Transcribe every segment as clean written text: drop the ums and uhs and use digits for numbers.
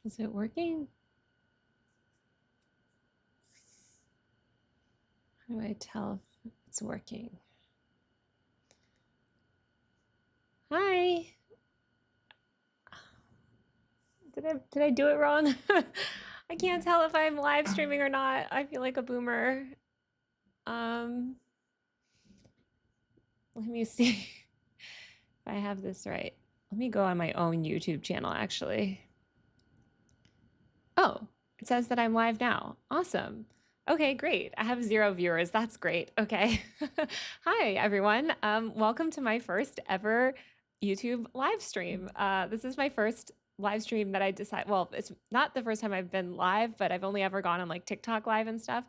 Is it working? How do I tell if it's working? Hi. Did I do it wrong? I can't tell if I'm live streaming or not. I feel like a boomer. Um, Let me see if I have this right. Let me go on my own YouTube channel actually. Oh, it says that I'm live now. Awesome. Okay, great. I have 0 viewers. That's great. Okay. Hi, everyone. Welcome to my first ever YouTube live stream. This is my first live stream that I decide. Well, it's not the first time I've been live, but I've only ever gone on like TikTok live and stuff.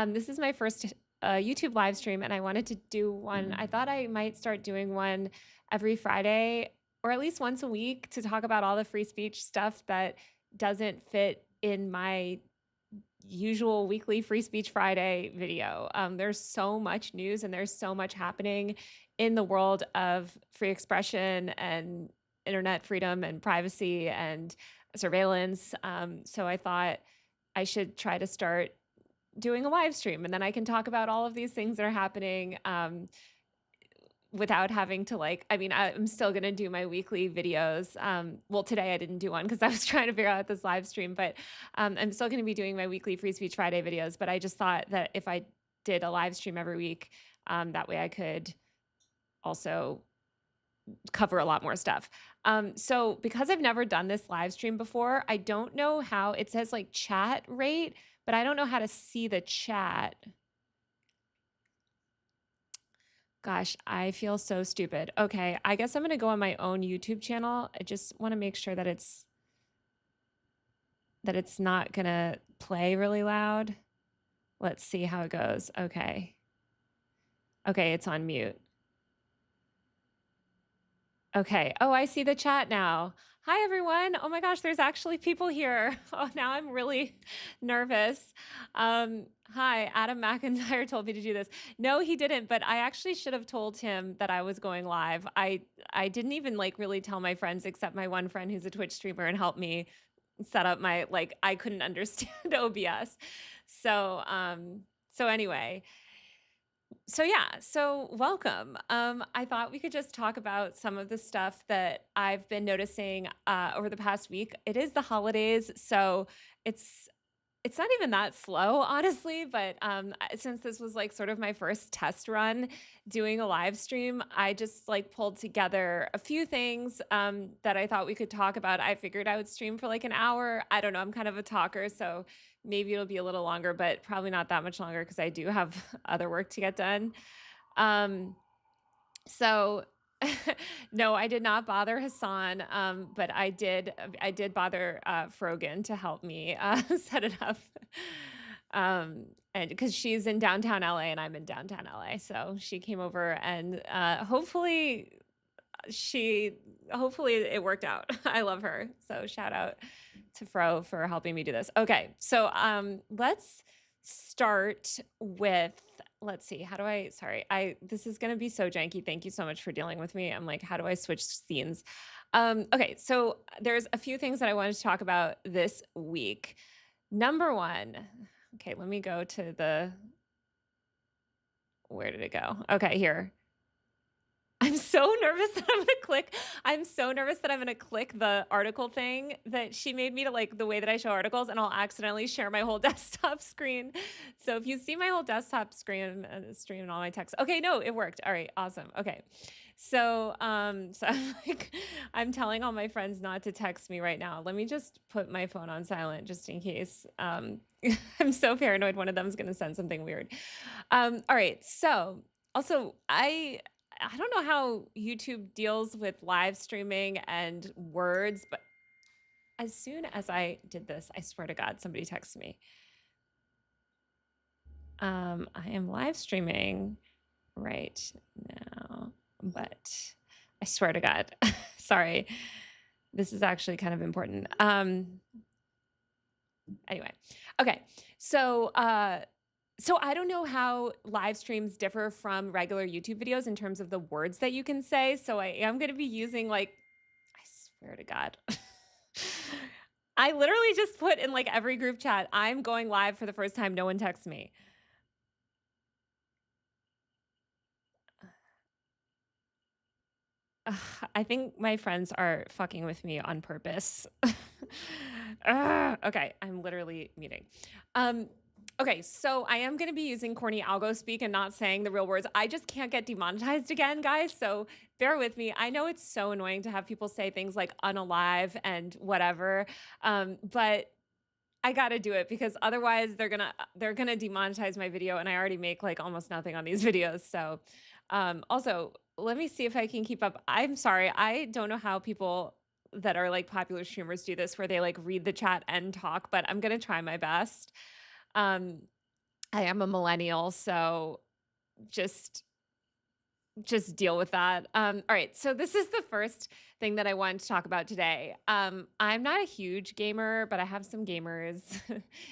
This is my first YouTube live stream, and I wanted to do one. I thought I might start doing one every Friday or at least once a week to talk about all the free speech stuff that doesn't fit in my usual weekly Free Speech Friday video. There's so much news and there's so much happening in the world of free expression and internet freedom and privacy and surveillance. So I thought I should try to start doing a live stream, and then I can talk about all of these things that are happening without having to like, I mean, I'm still going to do my weekly videos. Well, today I didn't do one because I was trying to figure out this live stream, but I'm still going to be doing my weekly Free Speech Friday videos. But I just thought that if I did a live stream every week, that way I could also cover a lot more stuff. So because I've never done this live stream before, I don't know how it says like chat rate, but I don't know how to see the chat. Gosh, I feel so stupid. Okay, I guess I'm gonna go on my own YouTube channel. I just want to make sure that it's not gonna play really loud. Let's see how it goes. Okay. Okay, it's on mute. Okay. Oh, I see the chat now. Hi, everyone. Oh my gosh, there's actually people here. Oh, now I'm really nervous. Hi, Adam McIntyre told me to do this. No, he didn't, but I actually should have told him that I was going live. I didn't even like really tell my friends except my one friend who's a Twitch streamer and helped me set up my like I couldn't understand OBS. So anyway, so yeah, so welcome. I thought we could just talk about some of the stuff that I've been noticing over the past week. It is the holidays, so it's it's not even that slow, honestly. But since this was like sort of my first test run doing a live stream, I just like pulled together a few things that I thought we could talk about. I figured I would stream for like an hour. I don't know. I'm kind of a talker, so maybe it'll be a little longer, but probably not that much longer because I do have other work to get done. Um, so no, I did not bother Hassan, but I did bother Frogan to help me set it up. And because she's in downtown LA and I'm in downtown LA, so she came over and hopefully it worked out. I love her. So shout out to Fro for helping me do this. Okay. So let's start with, let's see, how do I, sorry, this is going to be so janky. Thank you so much for dealing with me. I'm like, how do I switch scenes? Okay. So there's a few things that I wanted to talk about this week. Number one, okay, let me go to where did it go? Okay, here. I'm so nervous that I'm gonna click. I'm so nervous that I'm gonna click the article thing that she made me to like the way that I show articles, and I'll accidentally share my whole desktop screen. So if you see my whole desktop screen and stream and all my text, okay, no, it worked. All right, awesome. Okay, so I'm like, I'm telling all my friends not to text me right now. Let me just put my phone on silent just in case. I'm so paranoid one of them is gonna send something weird. All right, so also I don't know how YouTube deals with live streaming and words, but as soon as I did this, I swear to God, somebody texted me. I am live streaming right now, but I swear to God, sorry, this is actually kind of important. Anyway, okay, so I don't know how live streams differ from regular YouTube videos in terms of the words that you can say. So I am going to be using like, I swear to God. I literally just put in like every group chat, I'm going live for the first time. No one texts me. Ugh, I think my friends are fucking with me on purpose. Okay, I'm literally muting. Um, okay, so I am going to be using corny algo speak and not saying the real words. I just can't get demonetized again, guys. So bear with me. I know it's so annoying to have people say things like unalive and whatever, but I got to do it because otherwise they're gonna demonetize my video, and I already make like almost nothing on these videos. So also, let me see if I can keep up. I'm sorry, I don't know how people that are like popular streamers do this, where they like read the chat and talk, but I'm gonna try my best. Um, I am a millennial, so just just deal with that. All right, so this is the first thing that I wanted to talk about today. I'm not a huge gamer, but I have some gamers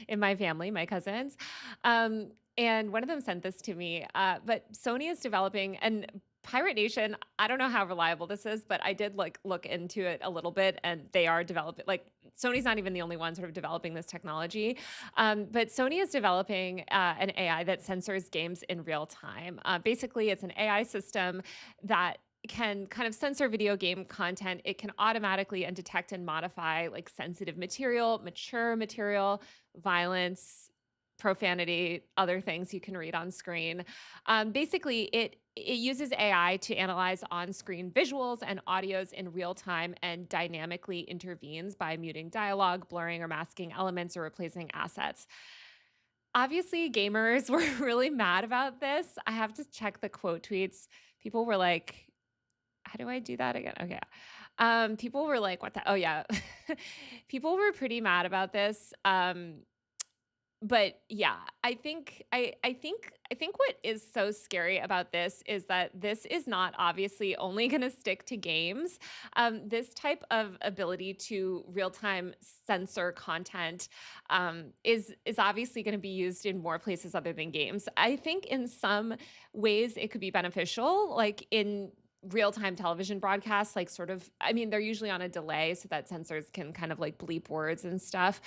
in my family, my cousins. And one of them sent this to me. But Sony is developing, and Pirate Nation, I don't know how reliable this is, but I did like look into it a little bit, and they are developing, like, Sony's not even the only one sort of developing this technology. But Sony is developing an AI that censors games in real time. Basically, it's an AI system that can kind of censor video game content. It can automatically and detect and modify like sensitive material, mature material, violence, profanity, other things you can read on screen. Basically, it uses AI to analyze on-screen visuals and audios in real time and dynamically intervenes by muting dialogue, blurring or masking elements, or replacing assets. Obviously, gamers were really mad about this. I have to check the quote tweets. People were like, how do I do that again? Okay. People were like, what the? Oh, yeah. People were pretty mad about this. But yeah, I think what is so scary about this is that this is not obviously only going to stick to games. This type of ability to real time censor content is obviously going to be used in more places other than games. I think in some ways it could be beneficial, like in real time television broadcasts, like sort of, I mean, they're usually on a delay so that censors can kind of like bleep words and stuff.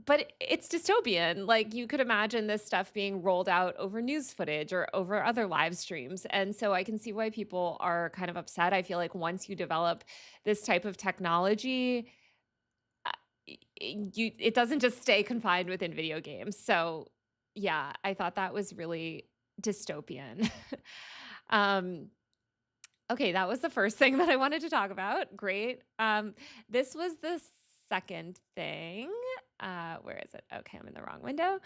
But it's dystopian. Like, you could imagine this stuff being rolled out over news footage or over other live streams. And so I can see why people are kind of upset. I feel like once you develop this type of technology, uh, it doesn't just stay confined within video games. So yeah, I thought that was really dystopian. um, okay, that was the first thing that I wanted to talk about. Great. This was the second thing. Where is it? Okay, I'm in the wrong window.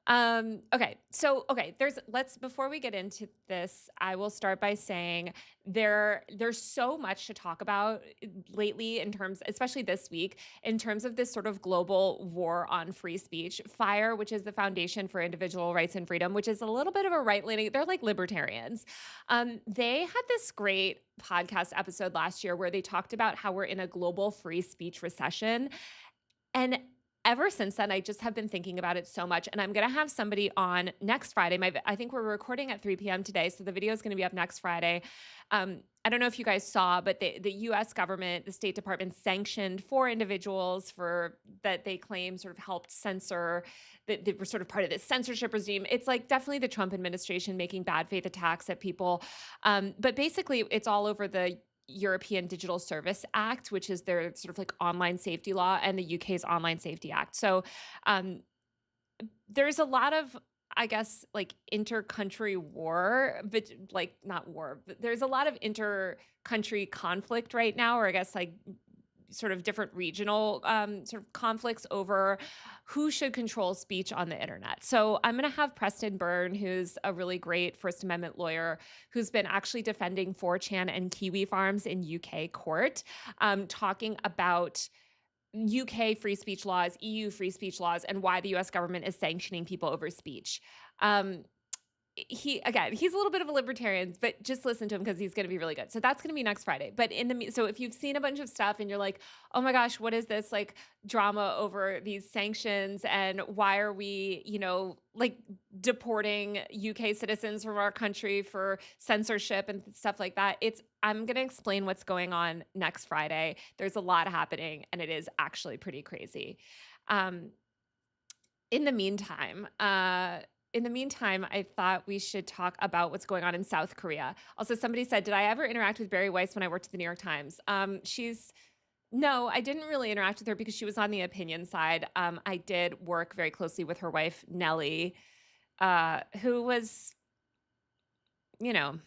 Okay, so okay, let's before we get into this, I will start by saying there's so much to talk about lately in terms, especially this week, in terms of this sort of global war on free speech. FIRE, which is the Foundation for Individual Rights and Freedom, which is a little bit of a right-leaning, they're like libertarians. They had this great podcast episode last year where they talked about how we're in a global free speech recession. And ever since then, I just have been thinking about it so much. And I'm going to have somebody on next Friday. I think we're recording at 3 p.m. today, so the video is going to be up next Friday. I don't know if you guys saw, but the U.S. government, the State Department, sanctioned 4 individuals for that they claim sort of helped censor, that they were sort of part of this censorship regime. It's like definitely the Trump administration making bad faith attacks at people. But basically, it's all over the European Digital Service Act, which is their sort of like online safety law, and the UK's Online Safety Act. So um, there's a lot of, I guess, like inter-country war, but like not war, but there's a lot of inter-country conflict right now, or I guess like sort of different regional sort of conflicts over who should control speech on the internet. So I'm going to have Preston Byrne, who's a really great First Amendment lawyer, who's been actually defending 4chan and Kiwi Farms in UK court, talking about UK free speech laws, EU free speech laws, and why the US government is sanctioning people over speech. Um, he's a little bit of a libertarian, but just listen to him because he's going to be really good. So that's going to be next Friday. But so if you've seen a bunch of stuff and you're like, oh my gosh, what is this like drama over these sanctions and why are we, like deporting UK citizens from our country for censorship and stuff like that? I'm going to explain what's going on next Friday. There's a lot happening and it is actually pretty crazy. Um, in the meantime, I thought we should talk about what's going on in South Korea. Also, somebody said, "Did I ever interact with Barry Weiss when I worked at the New York Times?" No, I didn't really interact with her because she was on the opinion side. I did work very closely with her wife, Nellie, who was, you know,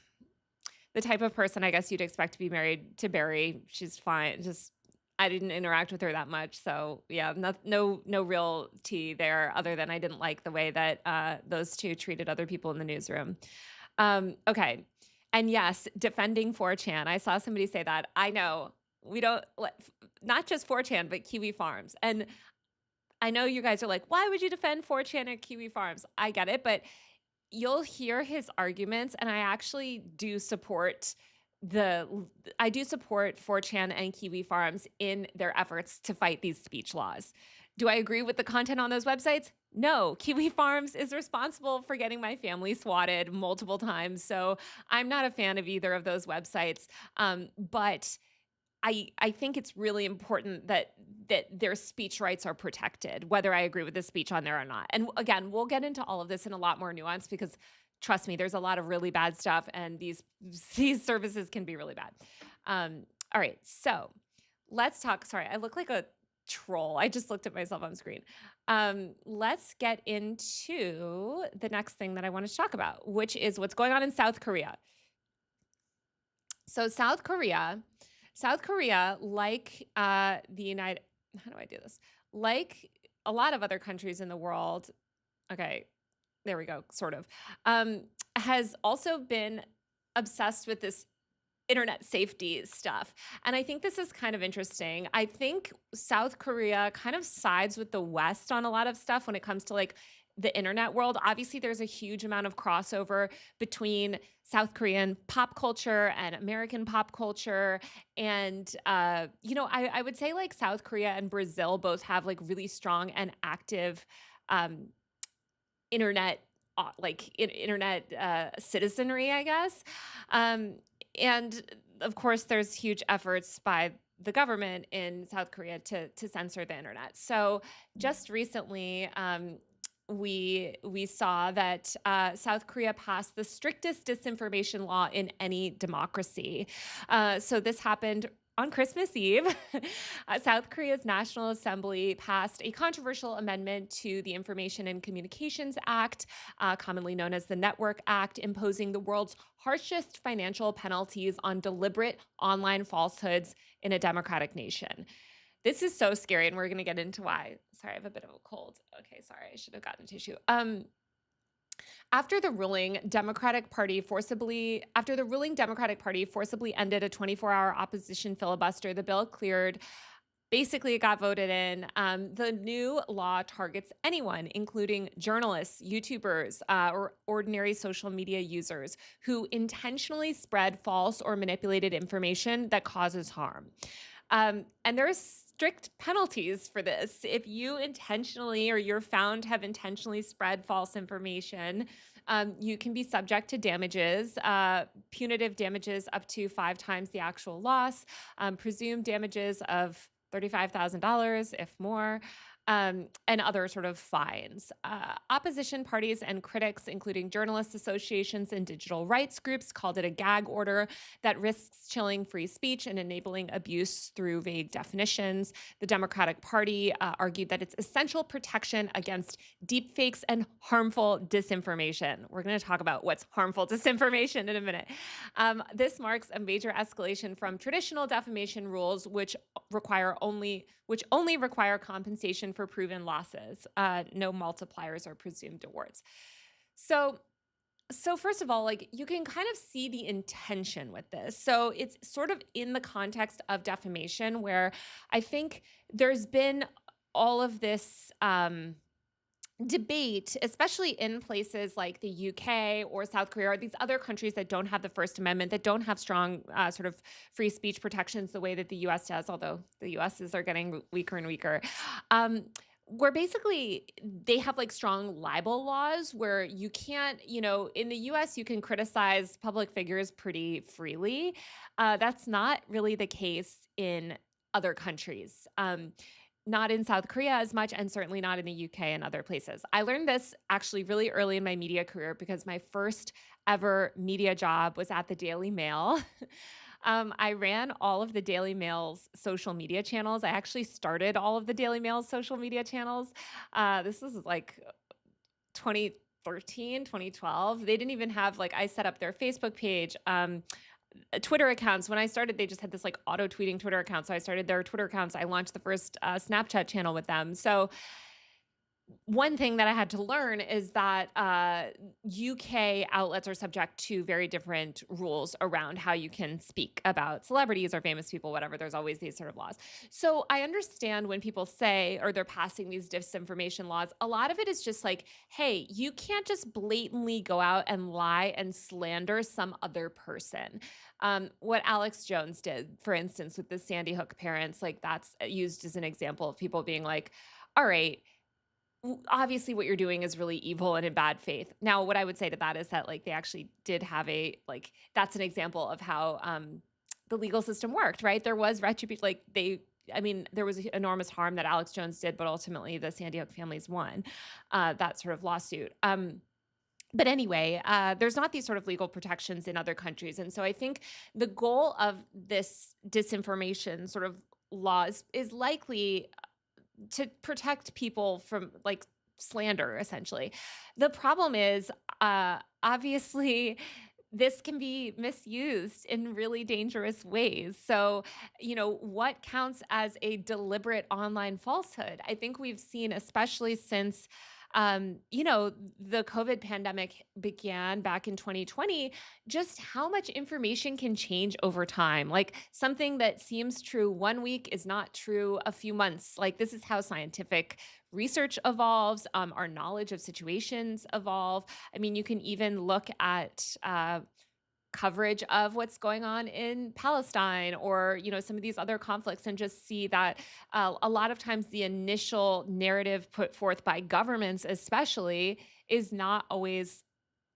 the type of person I guess you'd expect to be married to Barry. She's fine. Just I didn't interact with her that much, so yeah, no real tea there, other than I didn't like the way that those two treated other people in the newsroom. Okay, and yes, defending 4chan. I saw somebody say that. I know we don't not just 4chan, but Kiwi Farms, and I know you guys are like, why would you defend 4chan and Kiwi Farms? I get it, but you'll hear his arguments, and I actually do support 4chan and Kiwi Farms in their efforts to fight these speech laws. Do I agree with the content on those websites? No. Kiwi Farms is responsible for getting my family swatted multiple times, so I'm not a fan of either of those websites. But I think it's really important that their speech rights are protected, whether I agree with the speech on there or not. And again, we'll get into all of this in a lot more nuance because trust me, there's a lot of really bad stuff, and these services can be really bad. All right, so let's talk. Sorry, I look like a troll. I just looked at myself on screen. Let's get into the next thing that I want to talk about, which is what's going on in South Korea. So South Korea, like the United, how do I do this? Like a lot of other countries in the world, okay, there we go, sort of, has also been obsessed with this internet safety stuff. And I think this is kind of interesting. I think South Korea kind of sides with the West on a lot of stuff when it comes to like the internet world. Obviously, there's a huge amount of crossover between South Korean pop culture and American pop culture. And, I would say like South Korea and Brazil both have like really strong and active internet citizenry, I guess. And of course, there's huge efforts by the government in South Korea to censor the internet. So just recently, we saw that South Korea passed the strictest disinformation law in any democracy. So this happened on Christmas Eve. South Korea's National Assembly passed a controversial amendment to the Information and Communications Act, commonly known as the Network Act, imposing the world's harshest financial penalties on deliberate online falsehoods in a democratic nation. This is so scary, and we're going to get into why. Sorry, I have a bit of a cold. Okay, sorry, I should have gotten a tissue. After the ruling Democratic Party forcibly ended a 24-hour opposition filibuster, the bill cleared. Basically, it got voted in. The new law targets anyone, including journalists, YouTubers, or ordinary social media users who intentionally spread false or manipulated information that causes harm. And there's strict penalties for this. If you intentionally or you're found to have intentionally spread false information, you can be subject to damages, punitive damages up to 5 times the actual loss, presumed damages of $35,000, if more, and other sort of fines. Opposition parties and critics, including journalists associations and digital rights groups, called it a gag order that risks chilling free speech and enabling abuse through vague definitions. The Democratic Party argued that it's essential protection against deepfakes and harmful disinformation. We're going to talk about what's harmful disinformation in a minute. This marks a major escalation from traditional defamation rules, which only require compensation for proven losses. No multipliers or presumed awards. So first of all, like you can kind of see the intention with this. So it's sort of in the context of defamation, where I think there's been all of this debate, especially in places like the UK or South Korea or these other countries that don't have the First Amendment, that don't have strong sort of free speech protections the way that the US does, although the US's are getting weaker and weaker. Um, where basically they have like strong libel laws where you can't, in the US, you can criticize public figures pretty freely. That's not really the case in other countries. Not in South Korea as much, and certainly not in the UK and other places. I learned this actually really early in my media career because my first ever media job was at the Daily Mail. I ran all of the Daily Mail's social media channels. I actually started all of the Daily Mail's social media channels. This was like 2013, 2012. They didn't even have like I set up their Facebook page. Twitter accounts. When I started, they just had this like auto tweeting Twitter account. So I started their Twitter accounts. I launched the first Snapchat channel with them. So one thing that I had to learn is that UK outlets are subject to very different rules around how you can speak about celebrities or famous people, whatever. There's always these sort of laws. So I understand when people say, or they're passing these disinformation laws, a lot of it is just like, hey, you can't just blatantly go out and lie and slander some other person. What Alex Jones did, for instance, with the Sandy Hook parents, like that's used as an example of people being like, all right, obviously what you're doing is really evil and in bad faith. Now, what I would say to that is that like they actually did have that's an example of how the legal system worked, right? There was retribution, there was enormous harm that Alex Jones did, but ultimately the Sandy Hook families won that sort of lawsuit. But anyway, there's not these sort of legal protections in other countries. And so I think the goal of this disinformation sort of laws is likely to protect people from like slander, essentially. The problem is, obviously, this can be misused in really dangerous ways. So, what counts as a deliberate online falsehood? I think we've seen, especially since the COVID pandemic began back in 2020, just how much information can change over time. Like something that seems true one week is not true a few months. Like this is how scientific research evolves, our knowledge of situations evolve. I mean, you can even look at coverage of what's going on in Palestine or some of these other conflicts and just see that a lot of times the initial narrative put forth by governments especially is not always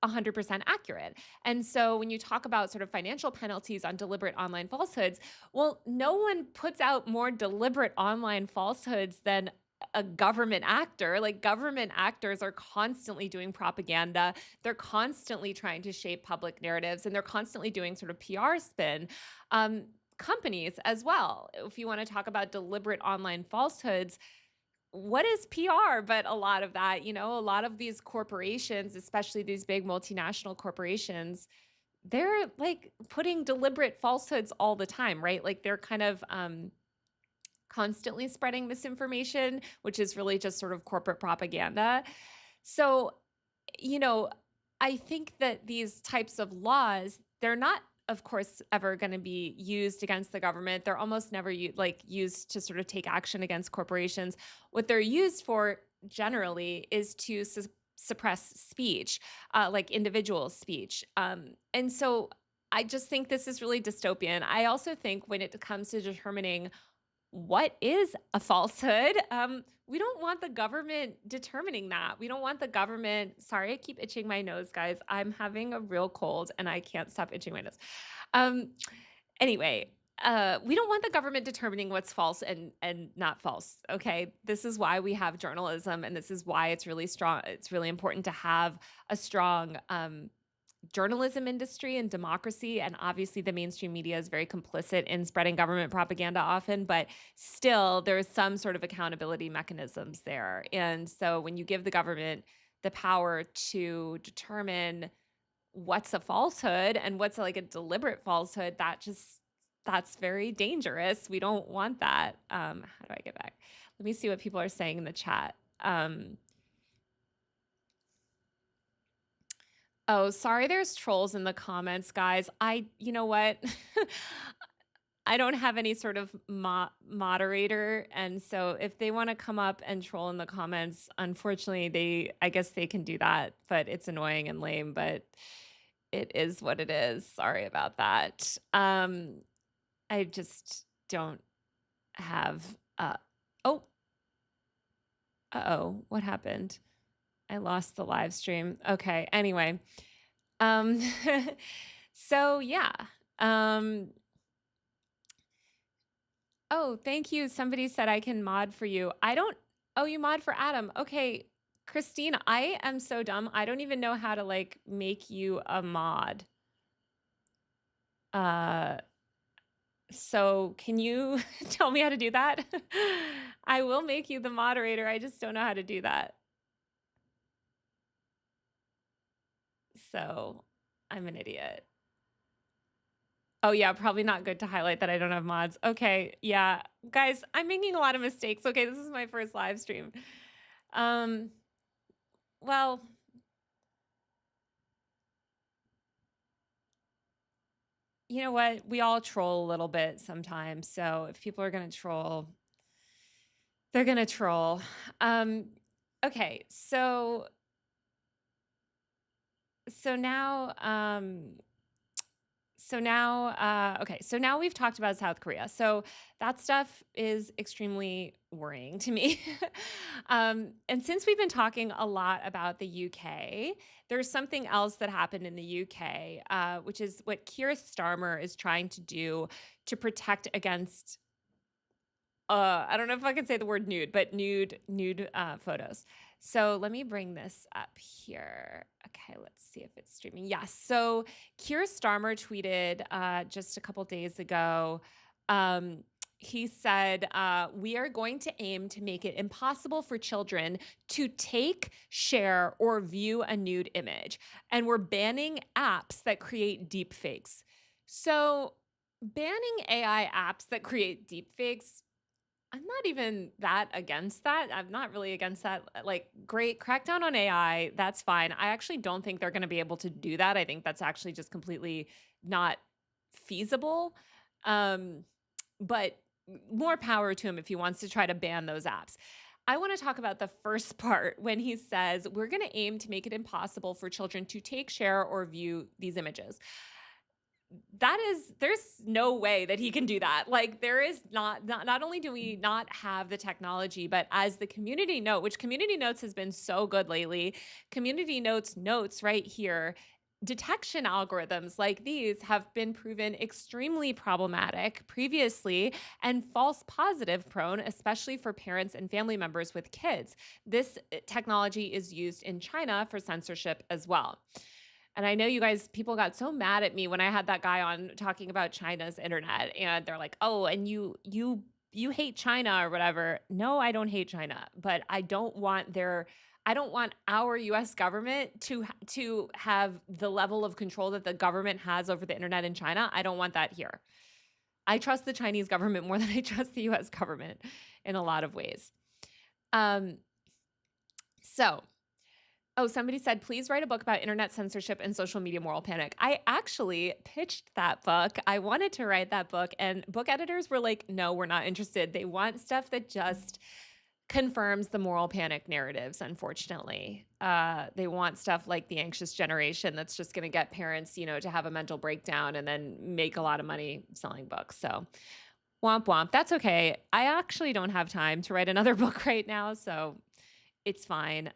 100% accurate. And so when you talk about sort of financial penalties on deliberate online falsehoods, well, no one puts out more deliberate online falsehoods than a government actor. Like government actors are constantly doing propaganda. They're constantly trying to shape public narratives and they're constantly doing sort of PR spin. Companies as well. If you want to talk about deliberate online falsehoods, what is PR? But a lot of that, a lot of these corporations, especially these big multinational corporations, they're like putting deliberate falsehoods all the time, right? Like they're kind of constantly spreading misinformation, which is really just sort of corporate propaganda. So, you know, I think that these types of laws, they're not, of course, ever going to be used against the government. They're almost never used to sort of take action against corporations. What they're used for generally is to suppress speech, like individual speech. And so I just think this is really dystopian. I also think when it comes to determining what is a falsehood? We don't want the government determining that. We don't want the government. Sorry, I keep itching my nose, guys. I'm having a real cold and I can't stop itching my nose. Um, anyway, we don't want the government determining what's false and not false. Okay, this is why we have journalism, and this is why it's really strong. It's really important to have a strong journalism industry and democracy. And obviously the mainstream media is very complicit in spreading government propaganda often, but still there's some sort of accountability mechanisms there. And so when you give the government the power to determine what's a falsehood and what's like a deliberate falsehood, that's very dangerous. We don't want that. How do I get back? Let me see what people are saying in the chat. Oh, sorry, there's trolls in the comments, guys. You know what? I don't have any sort of moderator, and so if they want to come up and troll in the comments, unfortunately, I guess they can do that, but it's annoying and lame, but it is what it is. Sorry about that. I just don't have oh, uh-oh, what happened? I lost the live stream. Okay, anyway. Um so yeah. Um Oh, thank you. Somebody said I can mod for you. I don't Oh, you mod for Adam. Okay. Christine, I am so dumb. I don't even know how to like make you a mod. Uh so can you tell me how to do that? I will make you the moderator. I just don't know how to do that. So, I'm an idiot. Oh yeah, probably not good to highlight that I don't have mods. Okay, yeah. Guys, I'm making a lot of mistakes. Okay, this is my first live stream. Um well, you know what? We all troll a little bit sometimes. So if people are going to troll, they're going to troll. Um, okay. So now, okay. So now we've talked about South Korea. So that stuff is extremely worrying to me. And since we've been talking a lot about the UK, there's something else that happened in the UK, which is what Keir Starmer is trying to do to protect against I don't know if I can say the word nude, but nude photos. So let me bring this up here. Okay, let's see if it's streaming. Yes. So Keir Starmer tweeted just a couple days ago. He said, "We are going to aim to make it impossible for children to take, share, or view a nude image, and we're banning apps that create deep fakes." So banning AI apps that create deepfakes, I'm not even that against that. I'm not really against that. Like, great, crackdown on AI, that's fine. I actually don't think they're going to be able to do that. I think that's actually just completely not feasible. Um, but more power to him if he wants to try to ban those apps. I want to talk about the first part when he says, we're going to aim to make it impossible for children to take, share, or view these images. There's no way that he can do that. Like, there is not only do we not have the technology, but as the community note, which community notes has been so good lately, community notes right here, detection algorithms like these have been proven extremely problematic previously and false positive prone, especially for parents and family members with kids. This technology is used in China for censorship as well. And I know you guys, people got so mad at me when I had that guy on talking about China's internet, and they're like, "Oh, and you hate China or whatever." No, I don't hate China, but I don't want our US government to have the level of control that the government has over the internet in China. I don't want that here. I trust the Chinese government more than I trust the US government in a lot of ways. Um so Oh, somebody said, please write a book about internet censorship and social media moral panic. I actually pitched that book. I wanted to write that book, and book editors were like, no, we're not interested. They want stuff that just confirms the moral panic narratives, unfortunately. They want stuff like The Anxious Generation that's just going to get parents, to have a mental breakdown and then make a lot of money selling books. So womp womp. That's okay. I actually don't have time to write another book right now, so it's fine.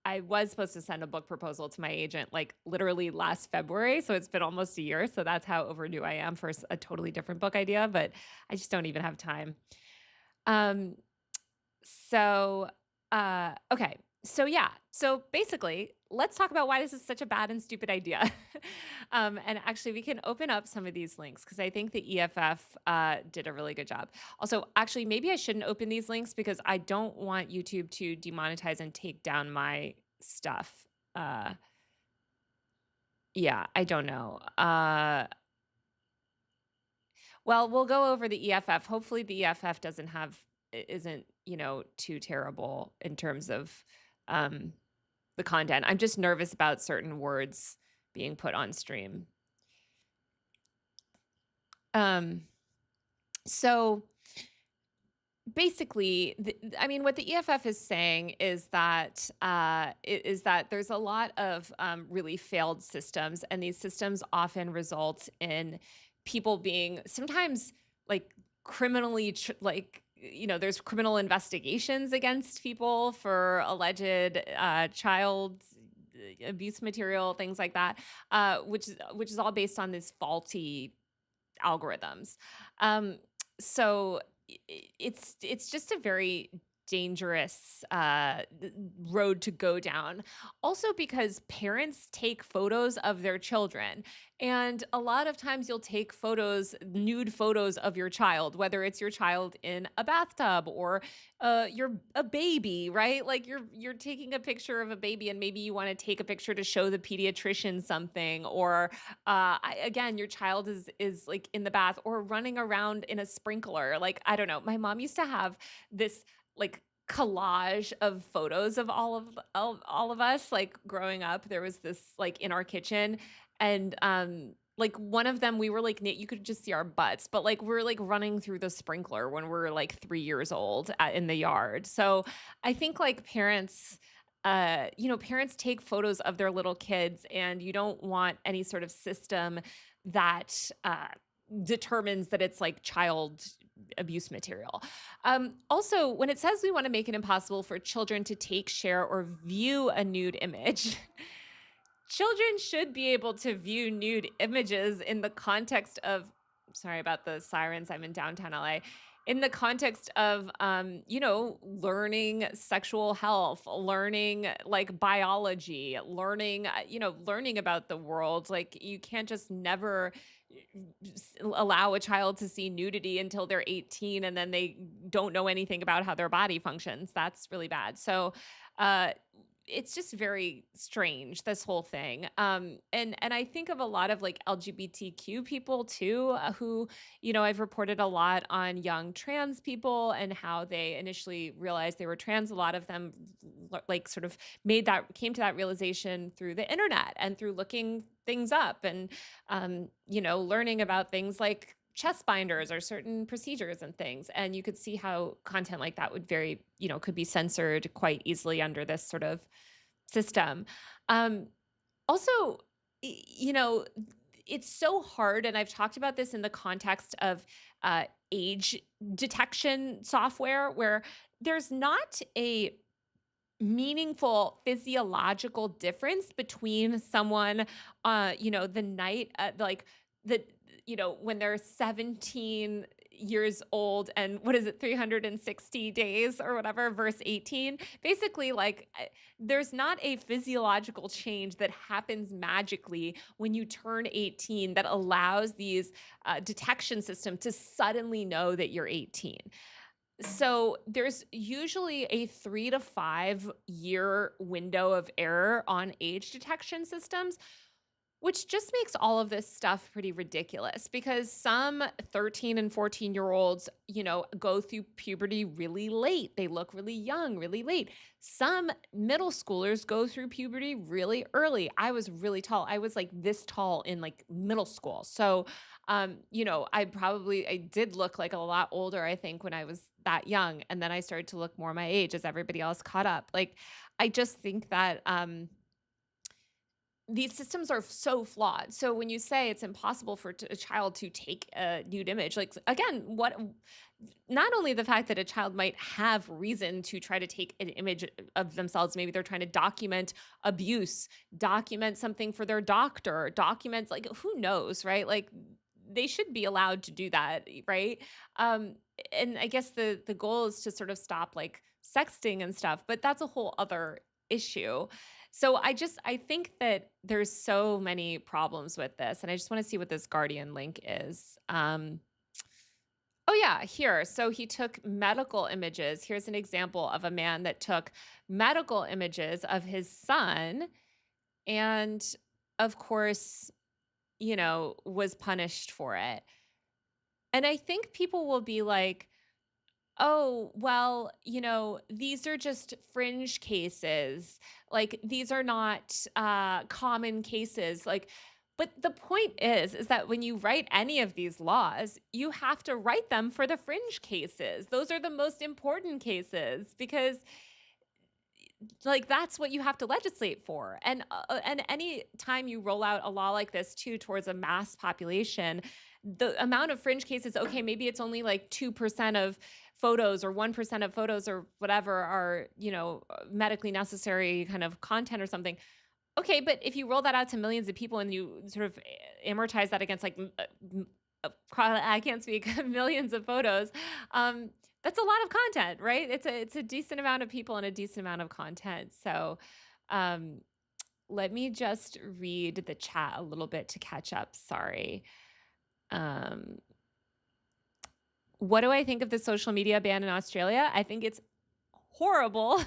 I was supposed to send a book proposal to my agent like literally last February. So it's been almost a year. So that's how overdue I am for a totally different book idea, but I just don't even have time. Um, okay. So yeah. So basically, let's talk about why this is such a bad and stupid idea. And actually, we can open up some of these links because I think the EFF did a really good job. Also, actually, maybe I shouldn't open these links because I don't want YouTube to demonetize and take down my stuff. Yeah, I don't know. Well, we'll go over the EFF. Hopefully, the EFF isn't too terrible in terms of the content. I'm just nervous about certain words being put on stream. Um, so basically, I mean, what the EFF is saying is that there's a lot of really failed systems, and these systems often result in people being sometimes like criminally there's criminal investigations against people for alleged child abuse material, things like that, which is all based on these faulty algorithms. Um, so it's just a very dangerous road to go down. Also, because parents take photos of their children, and a lot of times you'll take nude photos of your child, whether it's your child in a bathtub or you're a baby, right? Like you're taking a picture of a baby, and maybe you want to take a picture to show the pediatrician something, or again, your child is like in the bath or running around in a sprinkler. Like, I don't know. My mom used to have this like collage of photos of all of us like growing up. There was this like in our kitchen, and like one of them we were like you could just see our butts, but like we're like running through the sprinkler when we're like 3 years old in the yard. So I think like parents take photos of their little kids, and you don't want any sort of system that determines that it's like child abuse material. Also, when it says we want to make it impossible for children to take, share, or view a nude image, children should be able to view nude images in the context of, sorry about the sirens, I'm in downtown LA, in the context of learning sexual health, learning like biology, learning about the world. Like you can't just never allow a child to see nudity until they're 18, and then they don't know anything about how their body functions. That's really bad. So uh it's just very strange, this whole thing. And I think of a lot of like LGBTQ people too, who, I've reported a lot on young trans people and how they initially realized they were trans. A lot of them like sort of came to that realization through the internet and through looking things up, and learning about things like chest binders or certain procedures and things. And you could see how content like that could be censored quite easily under this sort of system. Um, Also, it's so hard, and I've talked about this in the context of age detection software, where there's not a meaningful physiological difference between someone, the night, like the, when they're 17 years old and what is it, 360 days or whatever versus 18. Basically, like there's not a physiological change that happens magically when you turn 18 that allows these detection system to suddenly know that you're 18. So there's usually a 3 to 5 year window of error on age detection systems, which just makes all of this stuff pretty ridiculous, because some 13 and 14-year-olds, go through puberty really late. They look really young, really late. Some middle schoolers go through puberty really early. I was really tall. I was like this tall in like middle school. So, I did look like a lot older, I think, when I was that young. And then I started to look more my age as everybody else caught up. Like, I just think that, these systems are so flawed. So when you say it's impossible for a child to take a nude image, like again, not only the fact that a child might have reason to try to take an image of themselves, maybe they're trying to document abuse, document something for their doctor, documents, like who knows, right? Like they should be allowed to do that, right? Um, and I guess the goal is to sort of stop like sexting and stuff, but that's a whole other issue. So I think that there's so many problems with this, and I just want to see what this Guardian link is. Oh yeah, here. So he took medical images. Here's an example of a man that took medical images of his son, and of course, was punished for it. And I think people will be like, oh, well, these are just fringe cases. Like these are not common cases. Like But the point is that when you write any of these laws, you have to write them for the fringe cases. Those are the most important cases because like that's what you have to legislate for. And any time you roll out a law like this too towards a mass population, the amount of fringe cases, okay, maybe it's only like 2% of photos or 1% of photos or whatever are, medically necessary kind of content or something. Okay, but if you roll that out to millions of people and you sort of amortize that against like I can't speak millions of photos, that's a lot of content, right? It's a decent amount of people and a decent amount of content. So, um, let me just read the chat a little bit to catch up. Sorry. Um, what do I think of the social media ban in Australia? I think it's horrible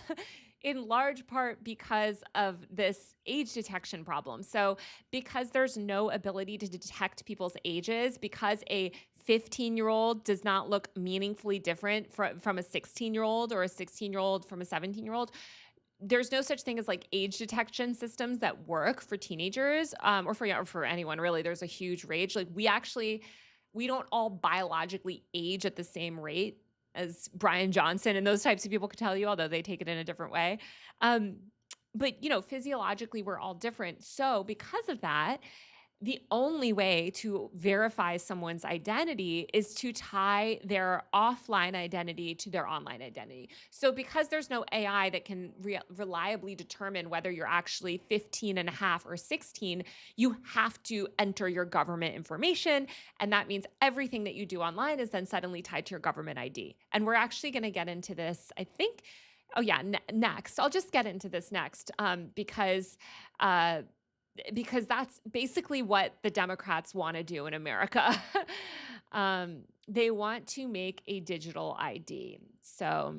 in large part because of this age detection problem. So, because there's no ability to detect people's ages, because a 15-year-old does not look meaningfully different from a 16-year-old or a 16-year-old from a 17-year-old, there's no such thing as like age detection systems that work for teenagers or for anyone really. There's a huge range. Like we don't all biologically age at the same rate as Brian Johnson and those types of people could tell you, although they take it in a different way. But physiologically we're all different. So because of that, the only way to verify someone's identity is to tie their offline identity to their online identity. So because there's no AI that can reliably determine whether you're actually 15 and a half or 16, you have to enter your government information. And that means everything that you do online is then suddenly tied to your government ID. And we're actually going to get into this, I think. Oh yeah, next. I'll just get into this next because that's basically what the Democrats want to do in America. They want to make a digital ID. So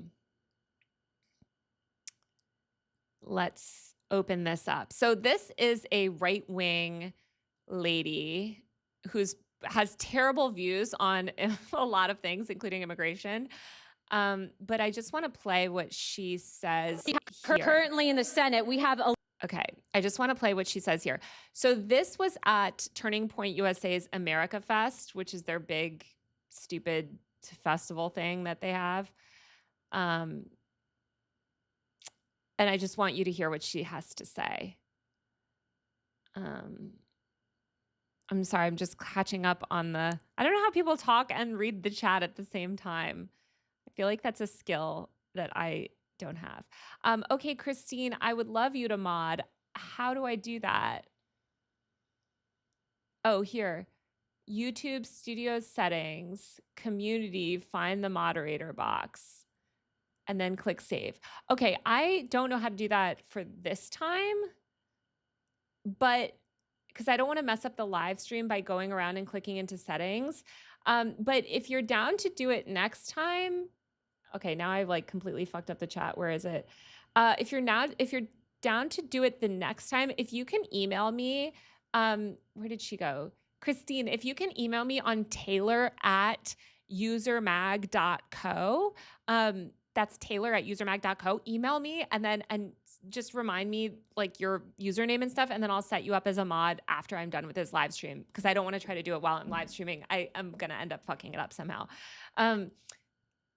let's open this up. So this is a right-wing lady has terrible views on a lot of things, including immigration. But I just want to play what she says here. Currently in the Senate, we have a Okay, I just want to play what she says here. So this was at Turning Point USA's America Fest, which is their big, stupid festival thing that they have. And I just want you to hear what she has to say. I'm sorry, I'm just catching up on I don't know how people talk and read the chat at the same time. I feel like that's a skill that I don't have. Okay, Christine, I would love you to mod. How do I do that? Oh, here. YouTube studio settings, community, find the moderator box, and then click save. Okay, I don't know how to do that for this time, but because I don't want to mess up the live stream by going around and clicking into settings. But if you're down to do it next time, okay, now I've like completely fucked up the chat. Where is it? If you're down to do it the next time, if you can email me, where did she go? Christine, if you can email me on taylor@usermag.co, that's taylor@usermag.co, email me and just remind me like your username and stuff, and then I'll set you up as a mod after I'm done with this live stream, because I don't want to try to do it while I'm live streaming. I am going to end up fucking it up somehow.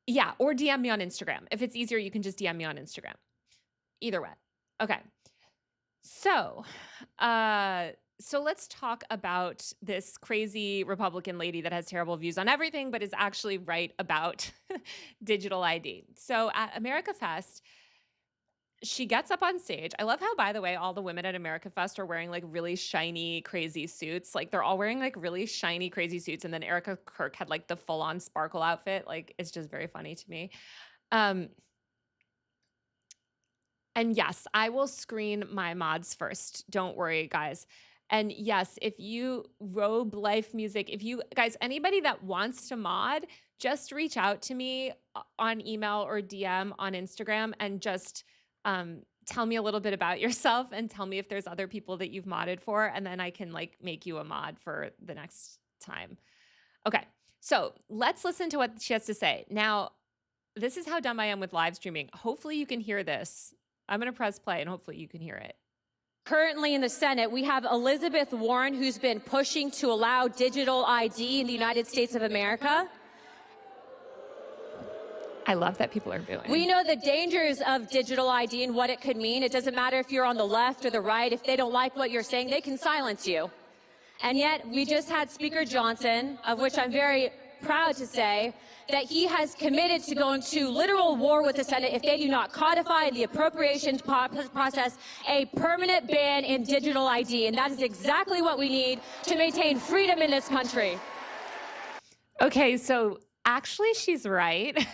Yeah, or DM me on Instagram. If it's easier, you can just DM me on Instagram. Either way. Okay. So let's talk about this crazy Republican lady that has terrible views on everything, but is actually right about digital ID. So at America Fest, she gets up on stage. I love how, by the way, all the women at America Fest are wearing like really shiny, crazy suits. Like they're all wearing like really shiny, crazy suits. And then Erica Kirk had like the full on sparkle outfit. Like it's just very funny to me. And yes, I will screen my mods first. Don't worry, guys. And yes, if you Robe Life Music, if you guys, anybody that wants to mod, just reach out to me on email or DM on Instagram and just tell me a little bit about yourself and tell me if there's other people that you've modded for, and then I can like make you a mod for the next time. Okay, so let's listen to what she has to say. Now, this is how dumb I am with live streaming. Hopefully you can hear this. I'm gonna press play and hopefully you can hear it. Currently in the Senate, we have Elizabeth Warren, who's been pushing to allow digital ID in the United States of America. I love that people are booing. We know the dangers of digital ID and what it could mean. It doesn't matter if you're on the left or the right. If they don't like what you're saying, they can silence you. And yet, we just had Speaker Johnson, of which I'm very proud to say, that he has committed to going to literal war with the Senate if they do not codify the appropriations process a permanent ban in digital ID. And that is exactly what we need to maintain freedom in this country. Okay, so actually she's right.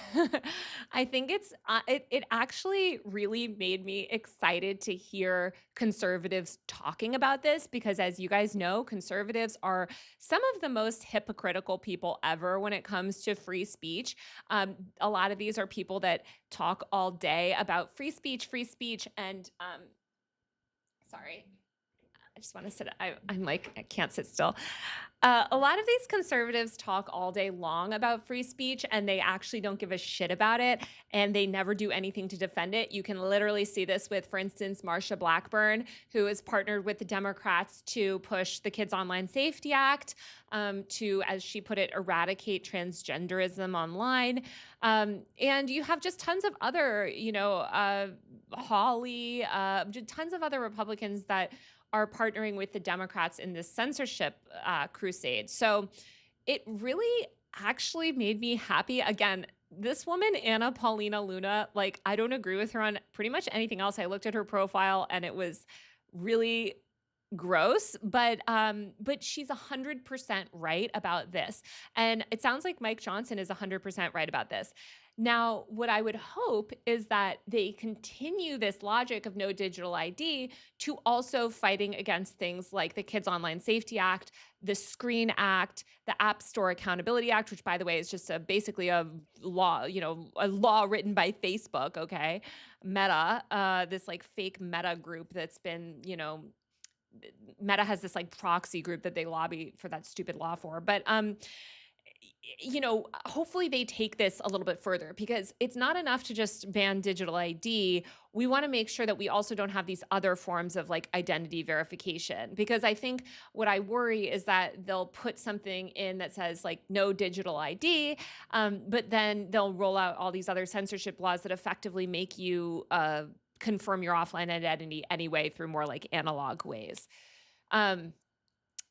I think it actually really made me excited to hear conservatives talking about this because as you guys know, conservatives are some of the most hypocritical people ever when it comes to free speech. A lot of these are people that talk all day about free speech, and sorry. I just want to sit. I'm like, I can't sit still. A lot of these conservatives talk all day long about free speech and they actually don't give a shit about it and they never do anything to defend it. You can literally see this with, for instance, Marsha Blackburn, who has partnered with the Democrats to push the Kids Online Safety Act to, as she put it, eradicate transgenderism online. And you have just tons of other, Hawley, tons of other Republicans that are partnering with the Democrats in this censorship crusade. So it really actually made me happy. Again, this woman, Anna Paulina Luna, like I don't agree with her on pretty much anything else. I looked at her profile and it was really gross, but she's 100% right about this. And it sounds like Mike Johnson is 100% right about this. Now, what I would hope is that they continue this logic of no digital ID to also fighting against things like the Kids Online Safety Act, the Screen Act, the App Store Accountability Act, which by the way is just basically a law, a law written by Facebook, okay? Meta, this like fake Meta group that's been, Meta has this like proxy group that they lobby for that stupid law for. But hopefully they take this a little bit further because it's not enough to just ban digital ID. We want to make sure that we also don't have these other forms of like identity verification, because I think what I worry is that they'll put something in that says like no digital ID, but then they'll roll out all these other censorship laws that effectively make you confirm your offline identity anyway through more like analog ways.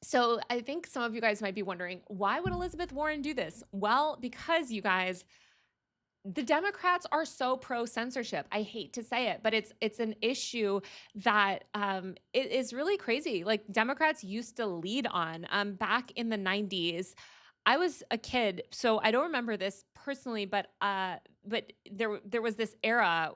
So I think some of you guys might be wondering, why would Elizabeth Warren do this? Well, because you guys, the Democrats are so pro censorship. I hate to say it, but it's an issue that it is really crazy. Like Democrats used to lead on back in the 90s. I was a kid, so I don't remember this personally, but there was this era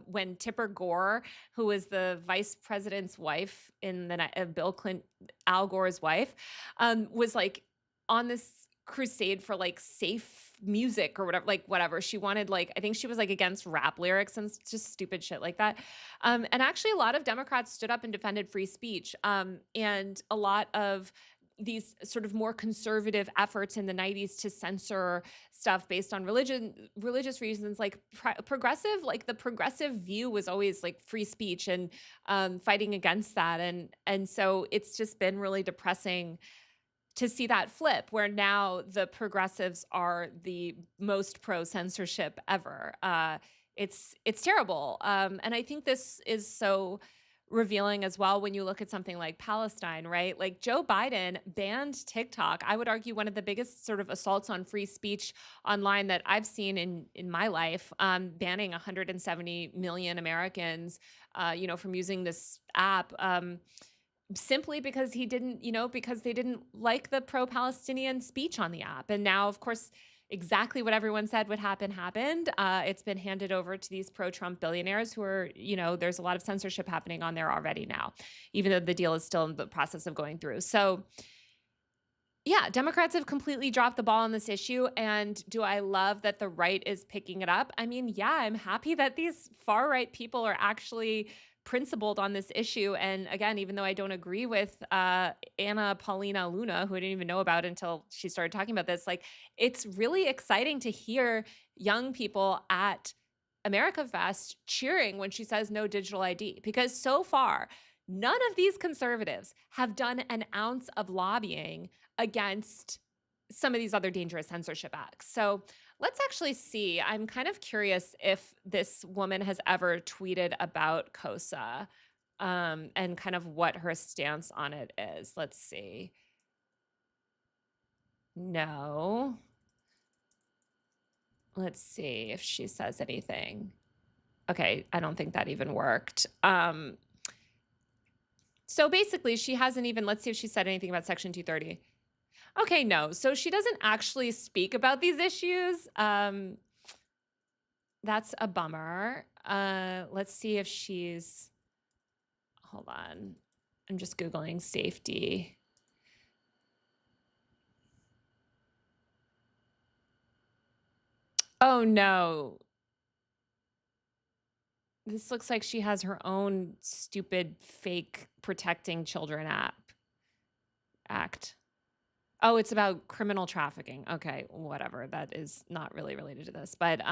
when Tipper Gore, who was the vice president's wife in the Bill Clinton, Al Gore's wife, was like on this crusade for like safe music or whatever. She wanted I think she was like against rap lyrics and just stupid shit like that. And actually a lot of Democrats stood up and defended free speech. And a lot of these sort of more conservative efforts in the 90s to censor stuff based on religious reasons, like progressive, like the progressive view was always like free speech and fighting against that. And so it's just been really depressing to see that flip where now the progressives are the most pro censorship ever. It's terrible. And I think this is so revealing as well when you look at something like Palestine, right? Like Joe Biden banned TikTok. I would argue one of the biggest sort of assaults on free speech online that I've seen in my life, banning 170 million Americans, from using this app, simply because because they didn't like the pro-Palestinian speech on the app. And now, of course, exactly what everyone said would happen happened. It's been handed over to these pro-Trump billionaires who are, there's a lot of censorship happening on there already now, even though the deal is still in the process of going through. So yeah, Democrats have completely dropped the ball on this issue. And do I love that the right is picking it up? I mean, yeah, I'm happy that these far right people are actually principled on this issue. And again, even though I don't agree with Anna Paulina Luna, who I didn't even know about until she started talking about this, like it's really exciting to hear young people at America Fest cheering when she says no digital ID, because so far None of these conservatives have done an ounce of lobbying against some of these other dangerous censorship acts. So let's actually see. I'm kind of curious if this woman has ever tweeted about COSA and kind of what her stance on it is. Let's see. No. Let's see if she says anything. Okay, I don't think that even worked. So basically, she hasn't even, let's see if she said anything about Section 230. Okay, no. So she doesn't actually speak about these issues. That's a bummer. Let's see if she's, hold on. I'm just Googling safety. Oh, no. This looks like she has her own stupid fake protecting children act. Oh, it's about criminal trafficking. Okay, whatever. That is not really related to this. But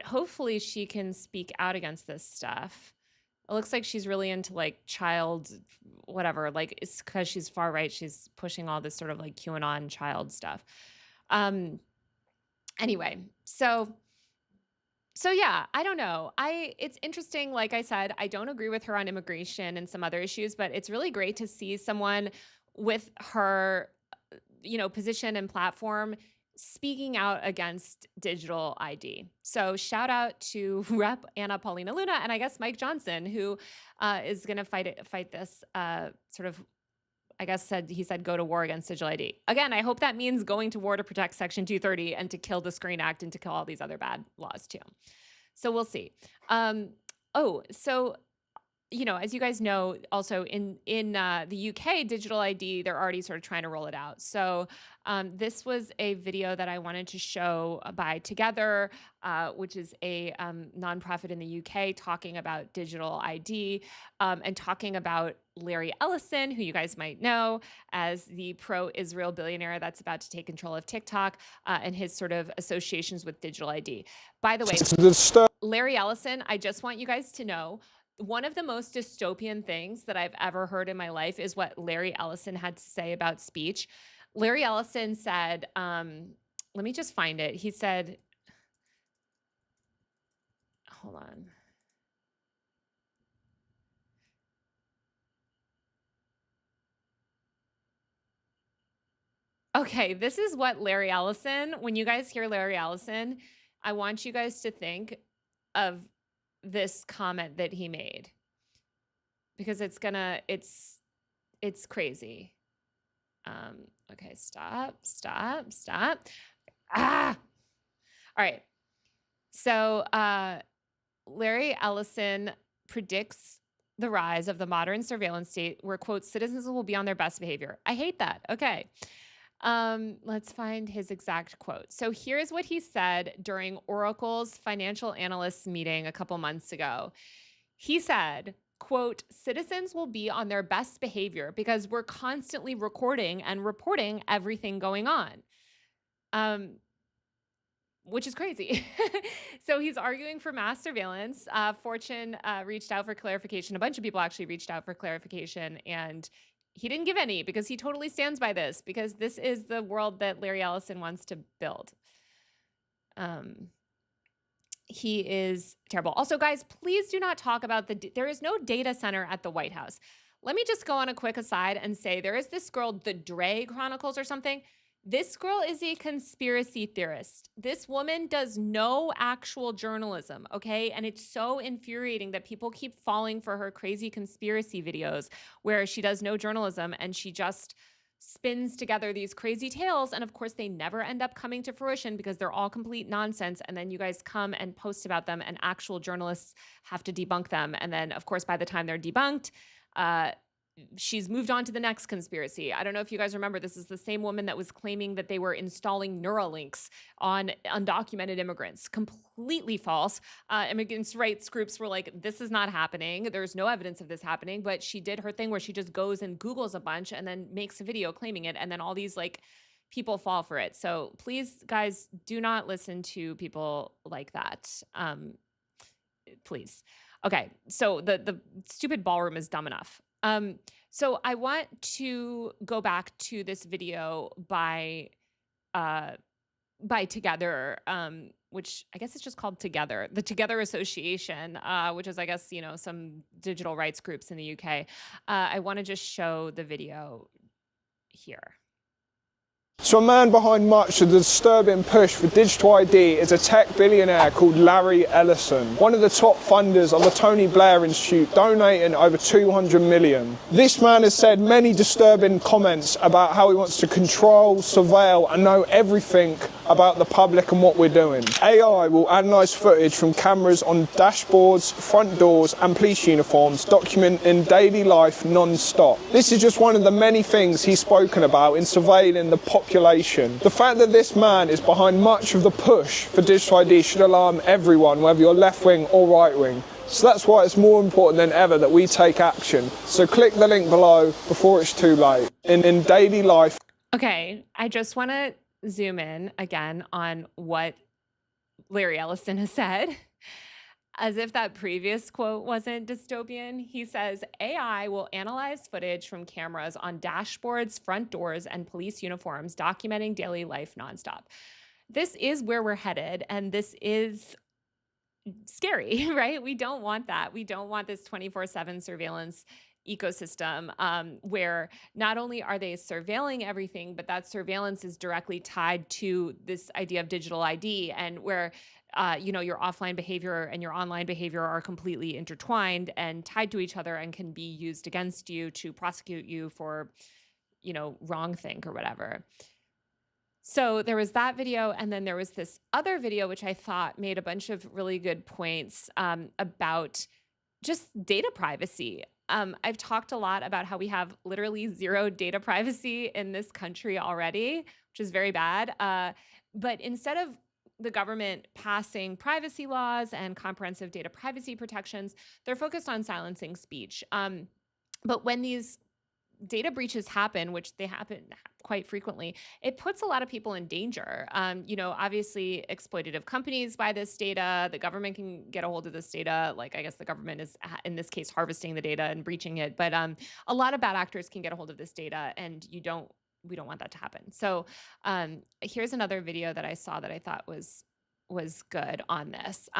hopefully she can speak out against this stuff. It looks like she's really into like child whatever. Like it's because she's far right. She's pushing all this sort of like QAnon child stuff. Anyway, so yeah, I don't know. It's interesting. Like I said, I don't agree with her on immigration and some other issues, but it's really great to see someone with her, position and platform speaking out against digital ID. So shout out to Rep. Anna Paulina Luna and I guess Mike Johnson, who is going to fight this sort of. I guess he said go to war against digital ID. Again, I hope that means going to war to protect Section 230 and to kill the Screen Act and to kill all these other bad laws too. So we'll see. As you guys know, also in the UK, digital ID, they're already sort of trying to roll it out. So this was a video that I wanted to show by Together, which is a nonprofit in the UK talking about digital ID and talking about Larry Ellison, who you guys might know as the pro-Israel billionaire that's about to take control of TikTok and his sort of associations with digital ID. By the way, Larry Ellison, I just want you guys to know, one of the most dystopian things that I've ever heard in my life is what Larry Ellison had to say about speech. Larry Ellison said, let me just find it. He said, hold on. Okay, this is what Larry Ellison, when you guys hear Larry Ellison, I want you guys to think of this comment that he made because it's crazy. Okay, stop. All right. So Larry Ellison predicts the rise of the modern surveillance state where, quote, citizens will be on their best behavior. I hate that. Okay. Let's find his exact quote. So here's what he said during Oracle's financial analysts meeting a couple months ago. He said, quote, citizens will be on their best behavior because we're constantly recording and reporting everything going on. Which is crazy. So he's arguing for mass surveillance. Fortune reached out for clarification. A bunch of people actually reached out for clarification, and he didn't give any because he totally stands by this, because this is the world that Larry Ellison wants to build. He is terrible. Also, guys, please do not talk about there is no data center at the White House. Let me just go on a quick aside and say there is this girl, the Dre Chronicles or something. This girl is a conspiracy theorist. This woman does no actual journalism, okay? And it's so infuriating that people keep falling for her crazy conspiracy videos where she does no journalism and she just spins together these crazy tales. And of course, they never end up coming to fruition because they're all complete nonsense. And then you guys come and post about them and actual journalists have to debunk them. And then, of course, by the time they're debunked, she's moved on to the next conspiracy. I don't know if you guys remember, this is the same woman that was claiming that they were installing Neuralinks on undocumented immigrants. Completely false. Immigrants' rights groups were like, this is not happening. There's no evidence of this happening. But she did her thing where she just goes and Googles a bunch and then makes a video claiming it. And then all these like people fall for it. So please, guys, do not listen to people like that. Please. Okay, so the stupid ballroom is dumb enough. So I want to go back to this video uh by Together, which I guess it's just called Together, the Together Association, which is, I guess, some digital rights groups in the UK. I want to just show the video here. So a man behind much of the disturbing push for digital ID is a tech billionaire called Larry Ellison, one of the top funders of the Tony Blair Institute, donating over 200 million. This man has said many disturbing comments about how he wants to control, surveil and know everything about the public and what we're doing. AI will analyse footage from cameras on dashboards, front doors and police uniforms, documenting daily life non-stop. This is just one of the many things he's spoken about in surveilling the population. The fact that this man is behind much of the push for digital ID should alarm everyone, whether you're left-wing or right-wing. So that's why it's more important than ever that we take action. So click the link below before it's too late. In daily life. Okay, I just want to zoom in again on what Larry Ellison has said. As if that previous quote wasn't dystopian, he says AI will analyze footage from cameras on dashboards, front doors, and police uniforms, documenting daily life nonstop. This is where we're headed, and this is scary, right? We don't want that. We don't want this 24/7 surveillance ecosystem where not only are they surveilling everything, but that surveillance is directly tied to this idea of digital ID, and where your offline behavior and your online behavior are completely intertwined and tied to each other and can be used against you to prosecute you for, wrongthink or whatever. So there was that video, and then there was this other video, which I thought made a bunch of really good points about just data privacy. I've talked a lot about how we have literally zero data privacy in this country already, which is very bad. But instead of the government passing privacy laws and comprehensive data privacy protections, they're focused on silencing speech. But when these data breaches happen, which they happen quite frequently, it puts a lot of people in danger. Obviously exploitative companies buy this data. The government can get a hold of this data. Like, I guess the government is, in this case, harvesting the data and breaching it. But a lot of bad actors can get a hold of this data, and we don't want that to happen. So here's another video that I saw that I thought was good on this.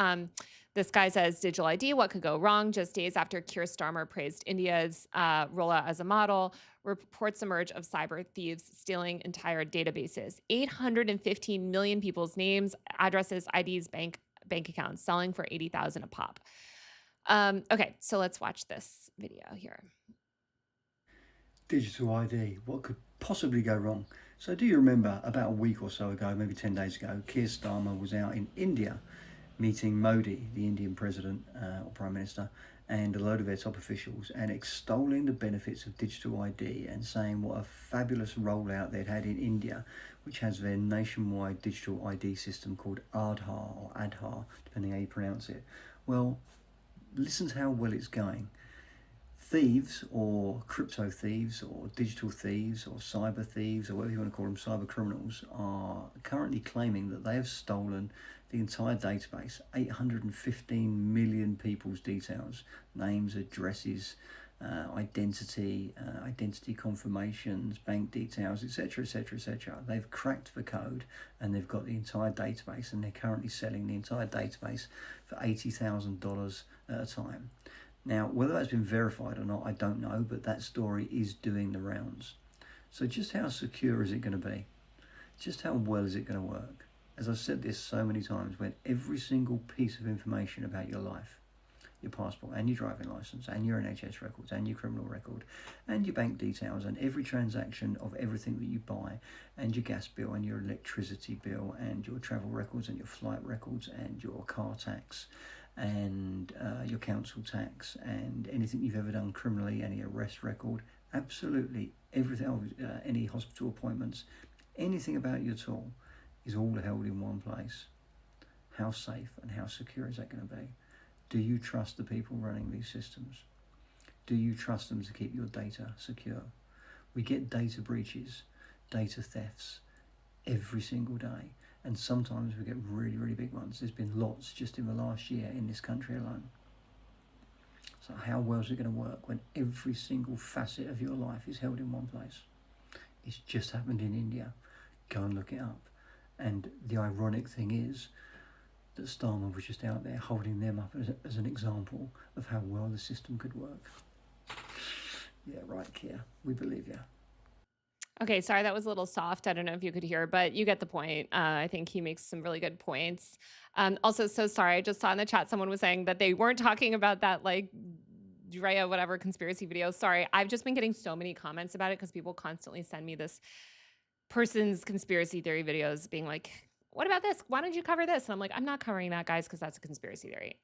This guy says, digital ID, what could go wrong? Just days after Keir Starmer praised India's rollout as a model, reports emerge of cyber thieves stealing entire databases. 815 million people's names, addresses, IDs, bank accounts, selling for $80,000 a pop. Okay, so let's watch this video here. Digital ID, what could possibly go wrong? So do you remember about a week or so ago, maybe 10 days ago, Keir Starmer was out in India meeting Modi, the Indian president or prime minister, and a load of their top officials, and extolling the benefits of digital ID and saying what a fabulous rollout they'd had in India, which has their nationwide digital ID system called Aadhaar or Aadhaar, depending how you pronounce it. Well, listen to how well it's going. Thieves, or crypto thieves, or digital thieves, or cyber thieves, or whatever you want to call them, cyber criminals, are currently claiming that they have stolen the entire database, 815 million people's details, names, addresses, identity confirmations, bank details, etc., etc., etc. They've cracked the code, and they've got the entire database, and they're currently selling the entire database for $80,000 at a time. Now, whether that's been verified or not, I don't know, but that story is doing the rounds. So just how secure is it going to be? Just how well is it going to work? As I've said this so many times, when every single piece of information about your life, your passport and your driving license and your NHS records and your criminal record and your bank details and every transaction of everything that you buy and your gas bill and your electricity bill and your travel records and your flight records and your car tax and your council tax and anything you've ever done criminally, any arrest record, absolutely everything, any hospital appointments, anything about you at all is all held in one place. How safe and how secure is that going to be? Do you trust the people running these systems? Do you trust them to keep your data secure? We get data breaches, data thefts every single day. And sometimes we get really, really big ones. There's been lots just in the last year in this country alone. So how well is it going to work when every single facet of your life is held in one place? It's just happened in India. Go and look it up. And the ironic thing is that Starmer was just out there holding them up as an example of how well the system could work. Yeah, right, Keir. We believe you. Okay, sorry, that was a little soft. I don't know if you could hear, but you get the point. I think he makes some really good points. Also, so sorry, I just saw in the chat someone was saying that they weren't talking about that, like, Drea, whatever, conspiracy video. Sorry, I've just been getting so many comments about it because people constantly send me this person's conspiracy theory videos being like, what about this? Why don't you cover this? And I'm like, I'm not covering that, guys, because that's a conspiracy theory.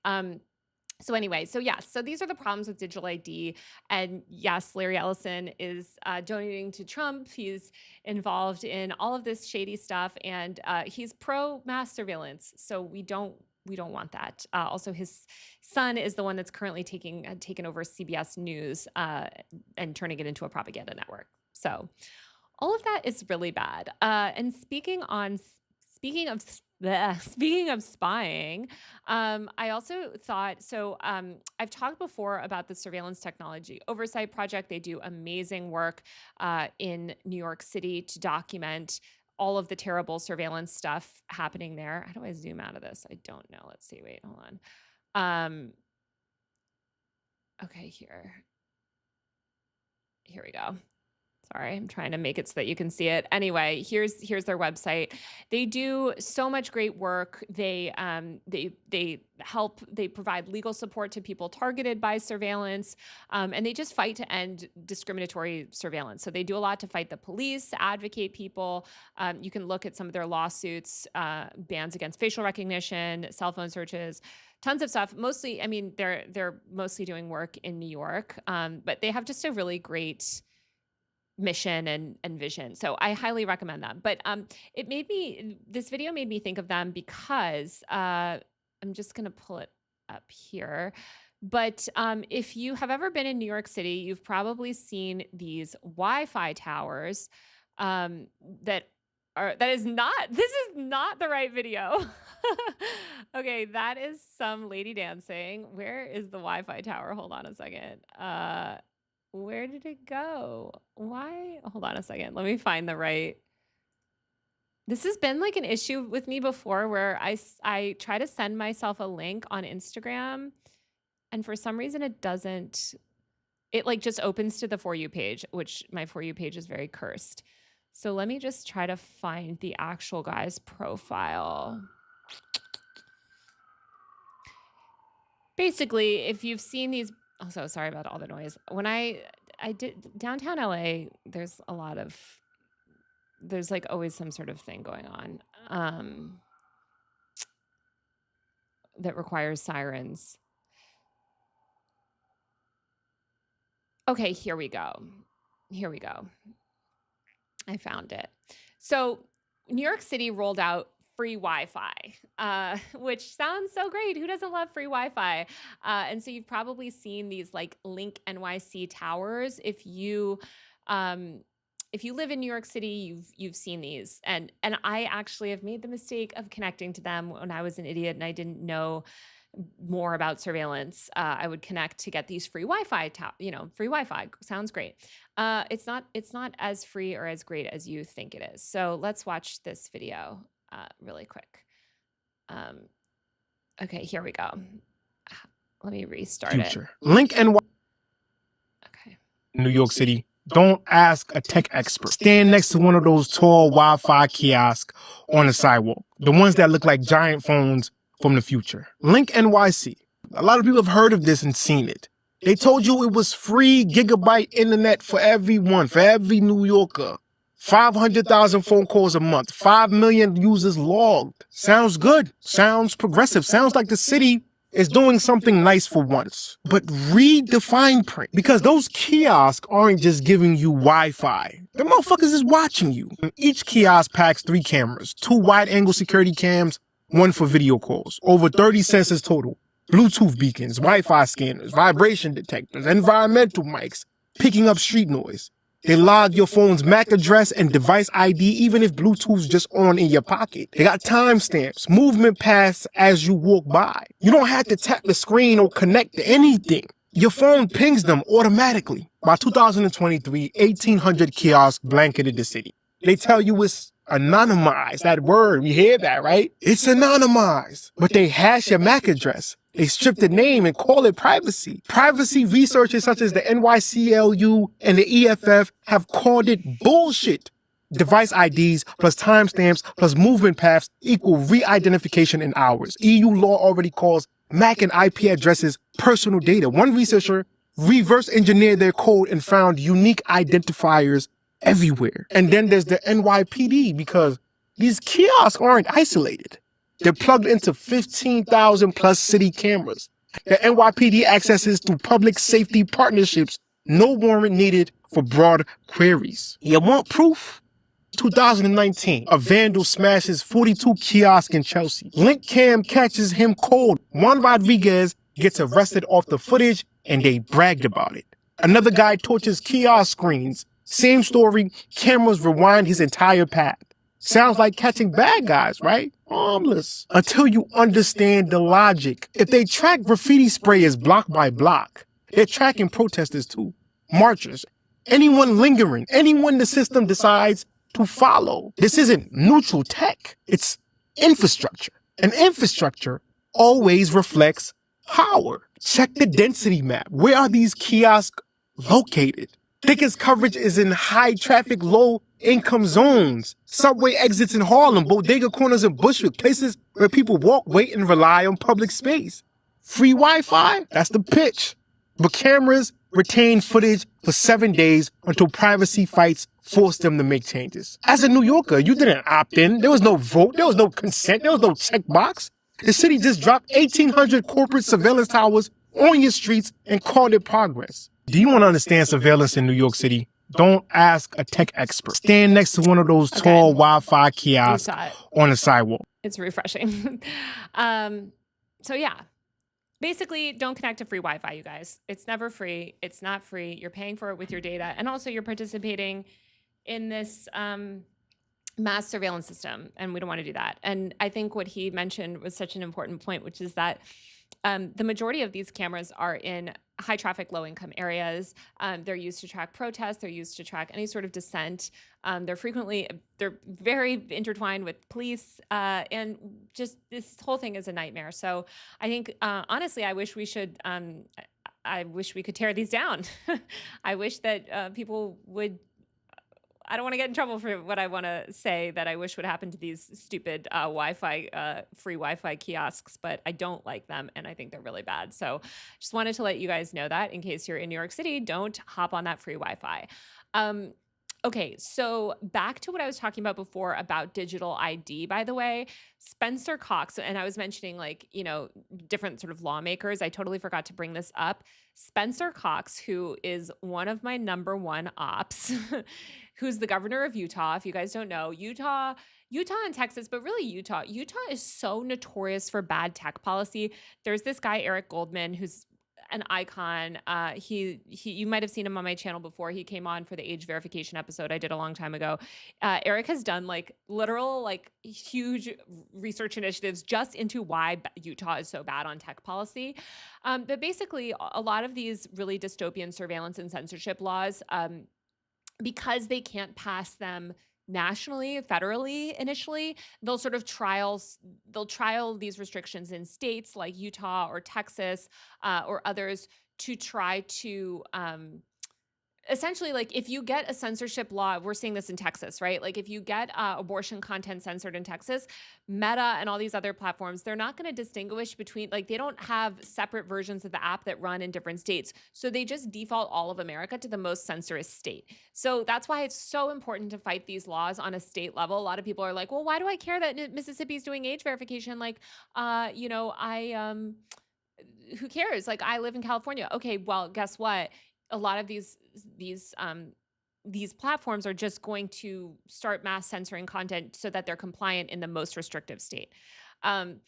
So anyway, so yes, so these are the problems with digital ID. And yes, Larry Ellison is donating to Trump. He's involved in all of this shady stuff, and he's pro mass surveillance. So we don't want that. Also, his son is the one that's currently taken over CBS News and turning it into a propaganda network. So all of that is really bad. And speaking of spying, I also thought, so I've talked before about the Surveillance Technology Oversight Project. They do amazing work in New York City to document all of the terrible surveillance stuff happening there. How do I zoom out of this? I don't know. Let's see. Wait, hold on. Okay, here we go. Sorry, I'm trying to make it so that you can see it. Anyway, here's their website. They do so much great work. They provide legal support to people targeted by surveillance, and they just fight to end discriminatory surveillance. So they do a lot to fight the police, advocate people. You can look at some of their lawsuits, bans against facial recognition, cell phone searches, tons of stuff. Mostly, I mean, they're mostly doing work in New York, but they have just a really great mission and vision. So I highly recommend them. But this video made me think of them because I'm just going to pull it up here. But if you have ever been in New York City, you've probably seen these Wi-Fi towers this is not the right video. Okay, that is some lady dancing. Where is the Wi-Fi tower? Hold on a second. Where did it go? Why? Hold on a second. Let me find the right. This has been like an issue with me before where I try to send myself a link on Instagram and for some reason it like just opens to the For You page, which my For You page is very cursed. So let me just try to find the actual guy's profile. Basically, if you've seen these, also sorry about all the noise. When I did downtown LA, there's like always some sort of thing going on that requires sirens. Okay, here we go. I found it. So New York City rolled out free Wi-Fi, which sounds so great. Who doesn't love free Wi-Fi? And so you've probably seen these like Link NYC towers. If you live in New York City, you've seen these. And I actually have made the mistake of connecting to them when I was an idiot and I didn't know more about surveillance. I would connect to get these free Wi-Fi. Free Wi-Fi sounds great. It's not as free or as great as you think it is. So let's watch this video really quick. Okay, here we go. Let me restart it. Link and Okay. New York City. Don't ask a tech expert. Stand next to one of those tall Wi-Fi kiosks on the sidewalk. The ones that look like giant phones from the future. Link NYC. A lot of people have heard of this and seen it. They told you it was free gigabyte internet for everyone, for every New Yorker. 500,000 phone calls a month, 5 million users logged. Sounds good. Sounds progressive. Sounds like the city is doing something nice for once. But read the fine print, because those kiosks aren't just giving you Wi-Fi. The motherfuckers is watching you. Each kiosk packs 3 cameras, 2 wide-angle security cams, 1 for video calls. Over 30 sensors total. Bluetooth beacons, Wi-Fi scanners, vibration detectors, environmental mics, picking up street noise. They log your phone's MAC address and device ID even if Bluetooth's just on in your pocket. They got timestamps, movement paths as you walk by. You don't have to tap the screen or connect to anything. Your phone pings them automatically. By 2023, 1,800 kiosks blanketed the city. They tell you it's anonymized, that word, you hear that, right? It's anonymized. But they hash your MAC address. They strip the name and call it privacy. Privacy researchers such as the NYCLU and the EFF have called it bullshit. Device IDs plus timestamps plus movement paths equal re-identification in hours. EU law already calls MAC and IP addresses personal data. One researcher reverse engineered their code and found unique identifiers everywhere. And then there's the NYPD, because these kiosks aren't isolated. They're plugged into 15,000 plus city cameras. The NYPD accesses through public safety partnerships. No warrant needed for broad queries. You want proof? 2019, a vandal smashes 42 kiosks in Chelsea. Link cam catches him cold. Juan Rodriguez gets arrested off the footage and they bragged about it. Another guy torches kiosk screens. Same story, cameras rewind his entire path. Sounds like catching bad guys, right? Harmless. Until you understand the logic. If they track graffiti sprayers block by block, they're tracking protesters too. Marchers. Anyone lingering. Anyone the system decides to follow. This isn't neutral tech. It's infrastructure. And infrastructure always reflects power. Check the density map. Where are these kiosks located? Thickest coverage is in high traffic, low income zones. Subway exits in Harlem, bodega corners in Bushwick, places where people walk, wait, and rely on public space. Free Wi-Fi? That's the pitch. But cameras retain footage for 7 days until privacy fights force them to make changes. As a New Yorker, you didn't opt in. There was no vote. There was no consent. There was no checkbox. The city just dropped 1,800 corporate surveillance towers on your streets and called it progress. Do you want to understand surveillance in New York City? Don't ask a tech expert. Stand next to one of those tall Wi-Fi kiosks on the sidewalk. It's refreshing. So yeah, basically don't connect to free Wi-Fi, you guys. It's never free. It's not free. You're paying for it with your data. And also you're participating in this mass surveillance system. And we don't want to do that. And I think what he mentioned was such an important point, which is that the majority of these cameras are in high traffic, low income areas. They're used to track protests. They're used to track any sort of dissent. They're very intertwined with police, and just this whole thing is a nightmare. So I think, honestly, I wish we could tear these down. I wish that people would. I don't want to get in trouble for what I want to say that I wish would happen to these stupid free Wi-Fi kiosks, but I don't like them and I think they're really bad. So just wanted to let you guys know that in case you're in New York City, don't hop on that free Wi-Fi. Okay, so back to what I was talking about before about digital ID, by the way, Spencer Cox, and I was mentioning different sort of lawmakers. I totally forgot to bring this up. Spencer Cox, who is one of my number one ops, who's the governor of Utah. If you guys don't know, Utah and Texas, but really Utah is so notorious for bad tech policy. There's this guy, Eric Goldman, who's an icon. You might have seen him on my channel before. He came on for the age verification episode I did a long time ago. Eric has done literal huge research initiatives just into why Utah is so bad on tech policy. But basically a lot of these really dystopian surveillance and censorship laws, because they can't pass them nationally, federally, initially, they'll trial these restrictions in states like Utah or Texas or others to try to essentially, if you get a censorship law, we're seeing this in Texas, right? If you get abortion content censored in Texas, Meta and all these other platforms, they're not going to distinguish between, they don't have separate versions of the app that run in different states. So they just default all of America to the most censorious state. So that's why it's so important to fight these laws on a state level. A lot of people are like, well, why do I care that Mississippi's doing age verification? Who cares? I live in California. Okay, well, guess what? A lot of these platforms are just going to start mass censoring content so that they're compliant in the most restrictive state. And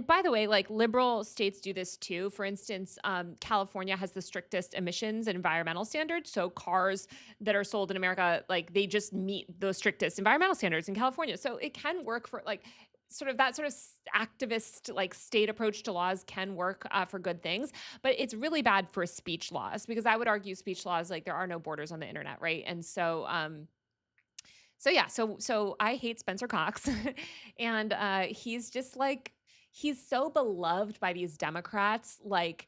by the way, liberal states do this too. For instance, California has the strictest emissions and environmental standards. So cars that are sold in America, they just meet those strictest environmental standards in California. So it can work for sort of activist like state approach to laws can work for good things, but it's really bad for speech laws, because I would argue speech laws, like there are no borders on the internet, right? And so so I hate Spencer Cox, and he's just like, he's so beloved by these Democrats, like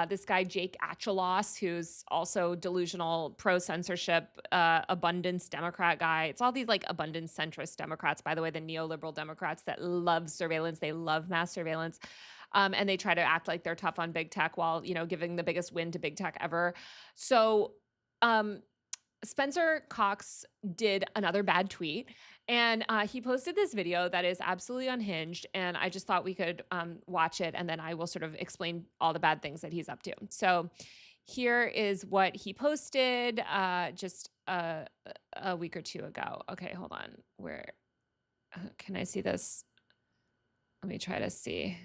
this guy Jake Achelos, who's also delusional pro-censorship, abundance Democrat guy. It's all these like abundance centrist Democrats, by the way, the neoliberal Democrats that love surveillance, they love mass surveillance. And they try to act like they're tough on big tech while, you know, giving the biggest win to big tech ever. So Spencer Cox did another bad tweet, and he posted this video that is absolutely unhinged, and I just thought we could watch it, and then I will sort of explain all the bad things that he's up to. So here is what he posted just a week or two ago. Okay, hold on. Where can I see this? Let me try to see.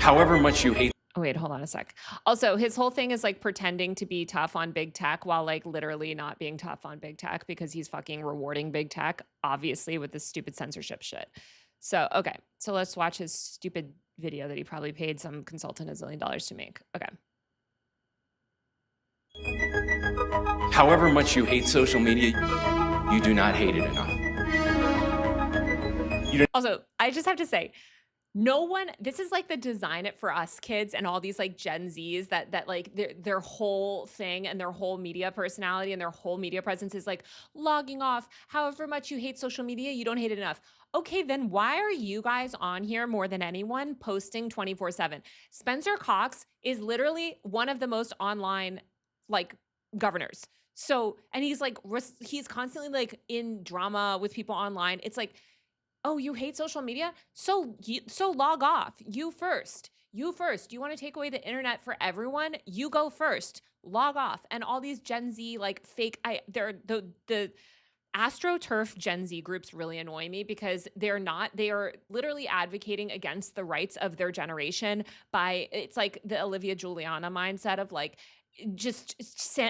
However much you hate. Oh, wait, hold on a sec. Also, his whole thing is like pretending to be tough on big tech while like literally not being tough on big tech, because he's fucking rewarding big tech, obviously, with this stupid censorship shit. So, okay. So let's watch his stupid video that he probably paid some consultant $1 zillion to make. Okay. However much you hate social media, you do not hate it enough. Also, I just have to say, no one, this is like the design it for us kids and all these like Gen Zs that like their whole thing and their whole media personality and their whole media presence is like logging off. However much you hate social media, you don't hate it enough. Okay, then why are you guys on here more than anyone posting 24/7? Spencer Cox is literally one of the most online like governors. So, and he's like, he's constantly like in drama with people online. It's like, oh, you hate social media? So log off. You first. You first. You want to take away the internet for everyone? You go first. Log off. And all these Gen Z like fake, they're the AstroTurf Gen Z groups really annoy me, because they are literally advocating against the rights of their generation by, it's like the Olivia Juliana mindset of like just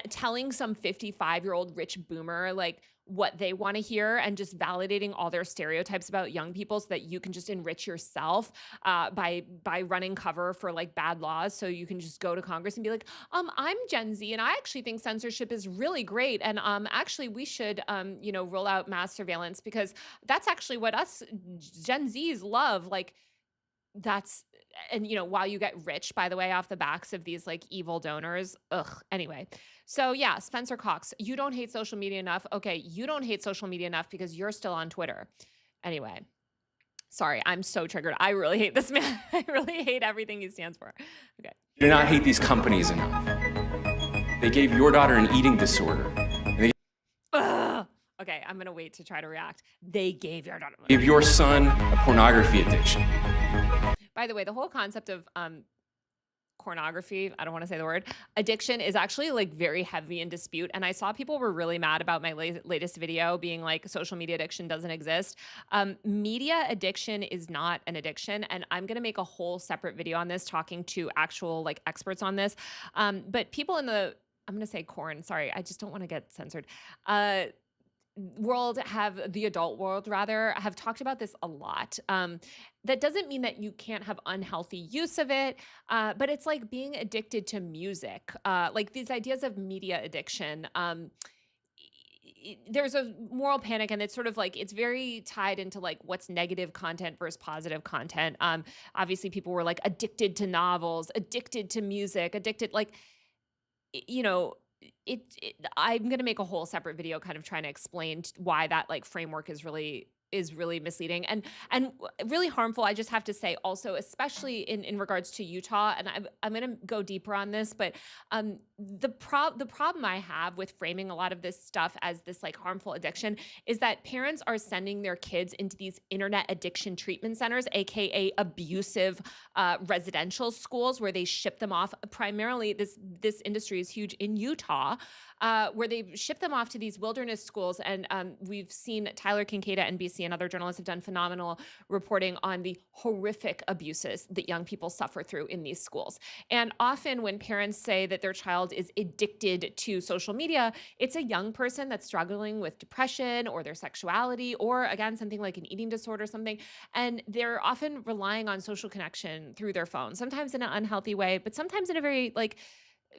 telling some 55-year-old rich boomer like what they want to hear, and just validating all their stereotypes about young people so that you can just enrich yourself by running cover for like bad laws. So you can just go to Congress and be like, I'm Gen Z and I actually think censorship is really great, and actually we should roll out mass surveillance because that's actually what us Gen Zs love. Like that's, and while you get rich, by the way, off the backs of these like evil donors. Ugh. Anyway. So yeah, Spencer Cox, you don't hate social media enough. Okay. You don't hate social media enough because you're still on Twitter. Anyway, sorry. I'm so triggered. I really hate this man. I really hate everything he stands for. Okay. You do not hate these companies enough. They gave your daughter an eating disorder. Ugh. Okay. I'm going to wait to try to react. They gave your daughter. Gave your son a pornography addiction. By the way, the whole concept of pornography, I don't want to say the word, addiction is actually like very heavy in dispute. And I saw people were really mad about my latest video being like social media addiction doesn't exist. Media addiction is not an addiction. And I'm going to make a whole separate video on this, talking to actual like experts on this. But people in the, I'm going to say corn, sorry, I just don't want to get censored. The adult world rather, have talked about this a lot. That doesn't mean that you can't have unhealthy use of it, but it's like being addicted to music, like these ideas of media addiction. There's a moral panic, and it's sort of like, it's very tied into like what's negative content versus positive content. Obviously people were like addicted to novels, addicted to music, addicted, like, I'm going to make a whole separate video kind of trying to explain why that like framework is really misleading and really harmful. I just have to say also, especially in regards to Utah, and I'm going to go deeper on this, but the problem I have with framing a lot of this stuff as this like harmful addiction is that parents are sending their kids into these internet addiction treatment centers, aka abusive residential schools, where they ship them off. Primarily, this industry is huge in Utah, where they ship them off to these wilderness schools. And we've seen Tyler Kincaid at NBC and other journalists have done phenomenal reporting on the horrific abuses that young people suffer through in these schools. And often when parents say that their child child is addicted to social media, it's a young person that's struggling with depression or their sexuality, or again, something like an eating disorder or something. And they're often relying on social connection through their phone, sometimes in an unhealthy way, but sometimes in a very like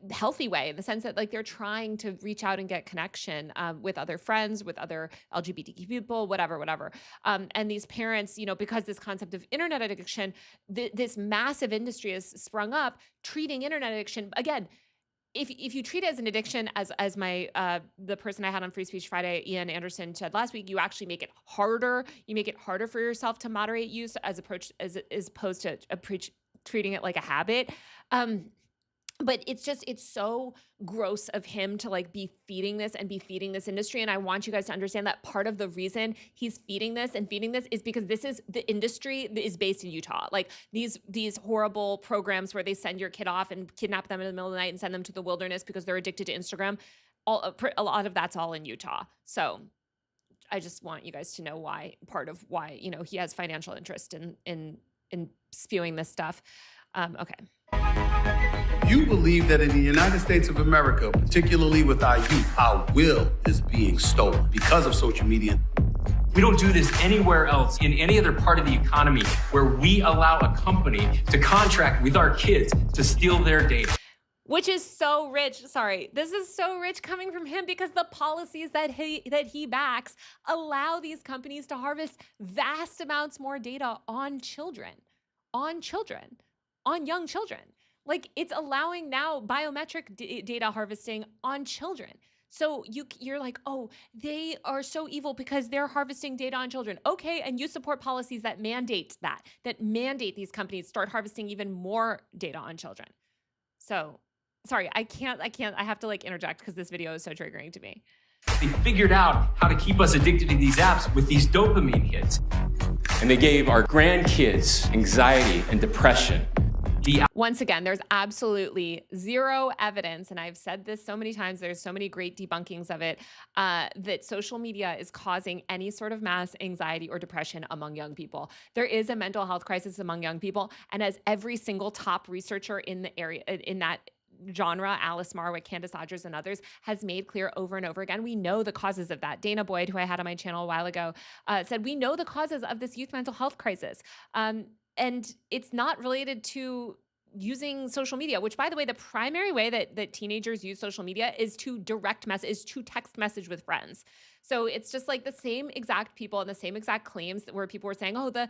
healthy way, in the sense that like they're trying to reach out and get connection with other friends, with other LGBTQ people, whatever. And these parents, you know, because this concept of internet addiction, this massive industry has sprung up, treating internet addiction again. If you treat it as an addiction, as my the person I had on Free Speech Friday, Ian Anderson, said last week, you actually make it harder. You make it harder for yourself to moderate use as opposed to treating it like a habit. But it's so gross of him to like be feeding this industry. And I want you guys to understand that part of the reason he's feeding this is because this is the industry that is based in Utah. Like these horrible programs where they send your kid off and kidnap them in the middle of the night and send them to the wilderness because they're addicted to Instagram. A lot of that's all in Utah. So I just want you guys to know part of why, you know, he has financial interest in spewing this stuff. Okay. You believe that in the United States of America, particularly with our youth, our will is being stolen because of social media. We don't do this anywhere else in any other part of the economy where we allow a company to contract with our kids to steal their data. Which is so rich. Sorry, this is so rich coming from him because the policies that he backs allow these companies to harvest vast amounts more data on young children. Like it's allowing now biometric data harvesting on children. So you're like, oh, they are so evil because they're harvesting data on children. Okay, and you support policies that mandate these companies start harvesting even more data on children. So, sorry, I have to like interject because this video is so triggering to me. They figured out how to keep us addicted to these apps with these dopamine hits. And they gave our grandkids anxiety and depression. Once again, there's absolutely zero evidence, and I've said this so many times, there's so many great debunkings of it, that social media is causing any sort of mass anxiety or depression among young people. There is a mental health crisis among young people, and as every single top researcher in the area, in that genre, Alice Marwick, Candace Odgers, and others, has made clear over and over again, we know the causes of that. Dana Boyd, who I had on my channel a while ago, said, we know the causes of this youth mental health crisis. And it's not related to using social media, which, by the way, the primary way that teenagers use social media is to text message with friends. So it's just like the same exact people and the same exact claims where people were saying, oh, the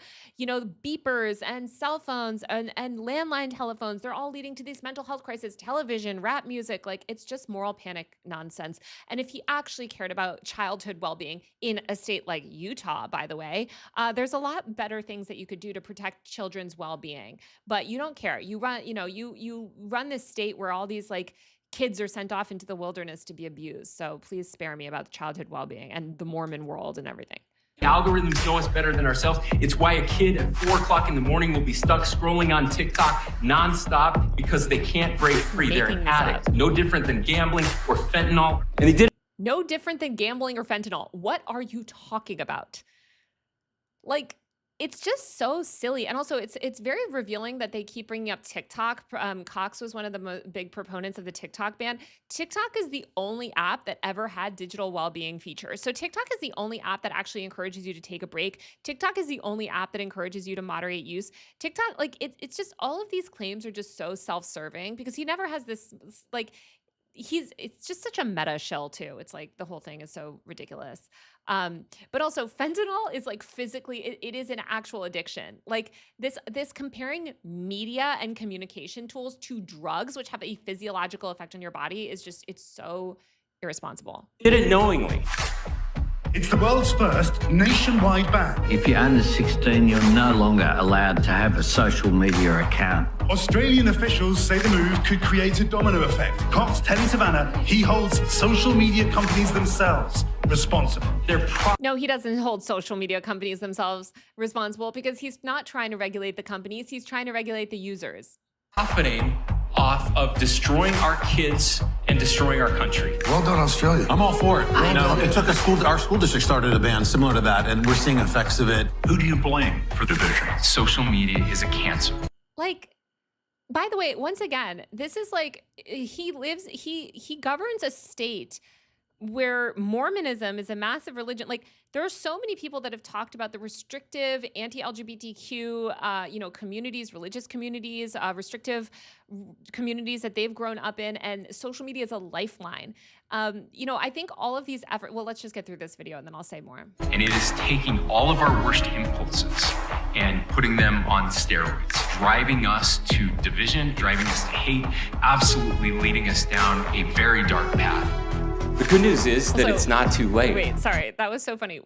beepers and cell phones and landline telephones, they're all leading to these mental health crises, television, rap music, like it's just moral panic nonsense. And if he actually cared about childhood well-being in a state like Utah, by the way, there's a lot better things that you could do to protect children's well-being, but you don't care. You run this state where all these like kids are sent off into the wilderness to be abused. So please spare me about the childhood well-being and the Mormon world and everything. Algorithms know us better than ourselves. It's why a kid at 4 o'clock in the morning will be stuck scrolling on TikTok nonstop because they can't break free. They're an addict. No different than gambling or fentanyl. And they did. No different than gambling or fentanyl. What are you talking about? Like, it's just so silly. And also it's very revealing that they keep bringing up TikTok. Cox was one of the big proponents of the TikTok ban. TikTok is the only app that ever had digital well-being features. So TikTok is the only app that actually encourages you to take a break. TikTok is the only app that encourages you to moderate use. TikTok, like it's just, all of these claims are just so self-serving because he never has this, like, it's just such a meta shell too. It's like the whole thing is so ridiculous. But also fentanyl is like physically, it is an actual addiction. Like this comparing media and communication tools to drugs, which have a physiological effect on your body, is just, it's so irresponsible. Did it knowingly. It's the world's first nationwide ban. If you're under 16, you're no longer allowed to have a social media account. Australian officials say the move could create a domino effect. Cox telling Savannah he holds social media companies themselves responsible. No, he doesn't hold social media companies themselves responsible because he's not trying to regulate the companies. He's trying to regulate the users. Profiting off of destroying our kids and destroying our country. Well done, Australia. I'm all for it. It took our school district started a ban similar to that, and we're seeing effects of it. Who do you blame for the division? Social media is a cancer. Like, By the way, once again, this is like he governs a state where Mormonism is a massive religion. Like there are so many people that have talked about the restrictive anti-LGBTQ, communities, religious communities, restrictive communities that they've grown up in, and social media is a lifeline. I think all of these efforts. Well, let's just get through this video and then I'll say more. And it is taking all of our worst impulses and putting them on steroids, driving us to division, driving us to hate, absolutely leading us down a very dark path. The good news is that it's not too late. Wait, sorry. That was so funny.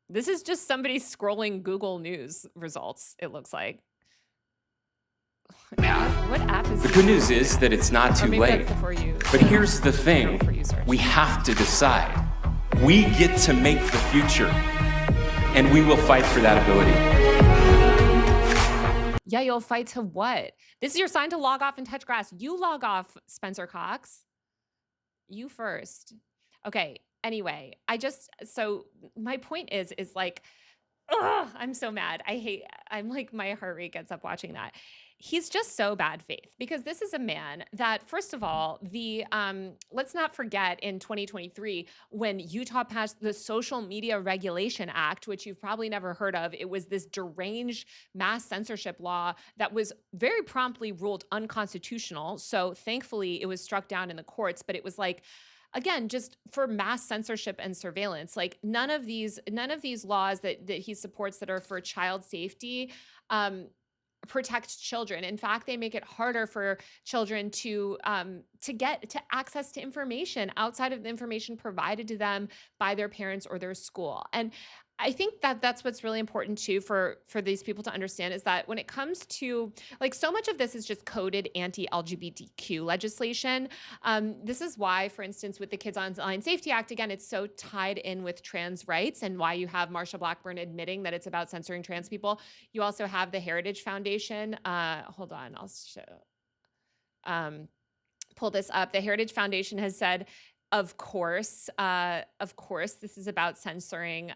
This is just somebody scrolling Google News results, it looks like. What app is The good news is that it's not too late. But here's the thing. We have to decide. We get to make the future. And we will fight for that ability. Yeah, you'll fight to what? This is your sign to log off and touch grass. You log off, Spencer Cox. You first. Okay. Anyway, so my point is like, I'm so mad. I'm like, my heart rate gets up watching that. He's just so bad faith because this is a man that, first of all, let's not forget in 2023, when Utah passed the Social Media Regulation Act, which you've probably never heard of. It was this deranged mass censorship law that was very promptly ruled unconstitutional. So thankfully it was struck down in the courts, but it was like, again, just for mass censorship and surveillance. Like none of these laws that he supports that are for child safety, protect children. In fact, they make it harder for children to get to access to information outside of the information provided to them by their parents or their school. And I think that that's what's really important too for these people to understand is that when it comes to like so much of this is just coded anti-LGBTQ legislation. This is why, for instance, with the Kids Online Safety Act, again, it's so tied in with trans rights and why you have Marsha Blackburn admitting that it's about censoring trans people. You also have the Heritage Foundation. Hold on, I'll pull this up. The Heritage Foundation has said, of course, this is about censoring.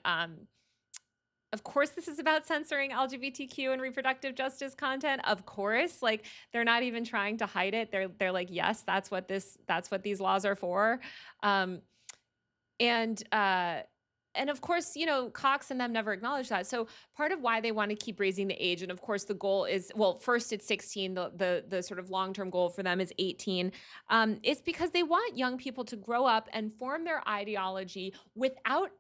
Of course, this is about censoring LGBTQ and reproductive justice content. Of course, like they're not even trying to hide it. They're like, yes, that's what these laws are for. And of course, Cox and them never acknowledge that. So part of why they want to keep raising the age, and of course the goal is, well, first it's 16, the sort of long-term goal for them is 18, is because they want young people to grow up and form their ideology without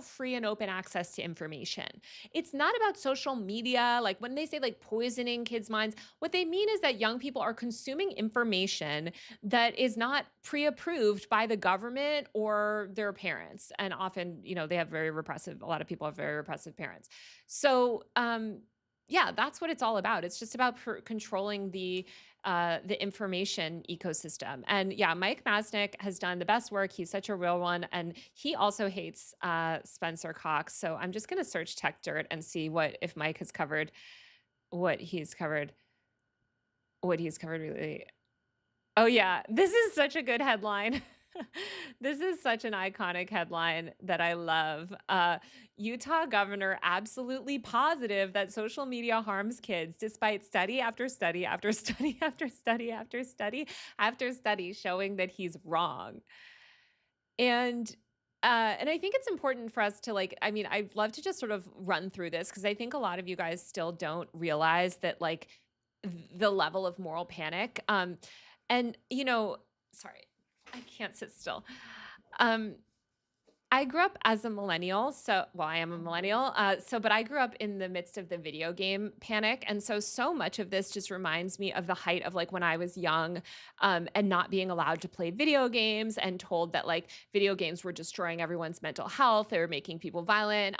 free and open access to information. It's not about social media. Like when they say like poisoning kids' minds, what they mean is that young people are consuming information that is not pre-approved by the government or their parents. And often, they have a lot of people have very repressive parents. So, yeah, that's what it's all about. It's just about controlling the information ecosystem. And yeah, Mike Masnick has done the best work. He's such a real one. And he also hates Spencer Cox. So I'm just going to search Tech Dirt and see if Mike has covered what he's covered really. Oh yeah, this is such a good headline. This is such an iconic headline that I love. Utah governor absolutely positive that social media harms kids, despite study after study after study after study after study after study showing that he's wrong. And I think it's important for us to I'd love to just sort of run through this because I think a lot of you guys still don't realize that the level of moral panic. Sorry, I can't sit still. I grew up as a millennial, I am a millennial, but I grew up in the midst of the video game panic. And so much of this just reminds me of the height of when I was young and not being allowed to play video games and told that video games were destroying everyone's mental health. They were making people violent.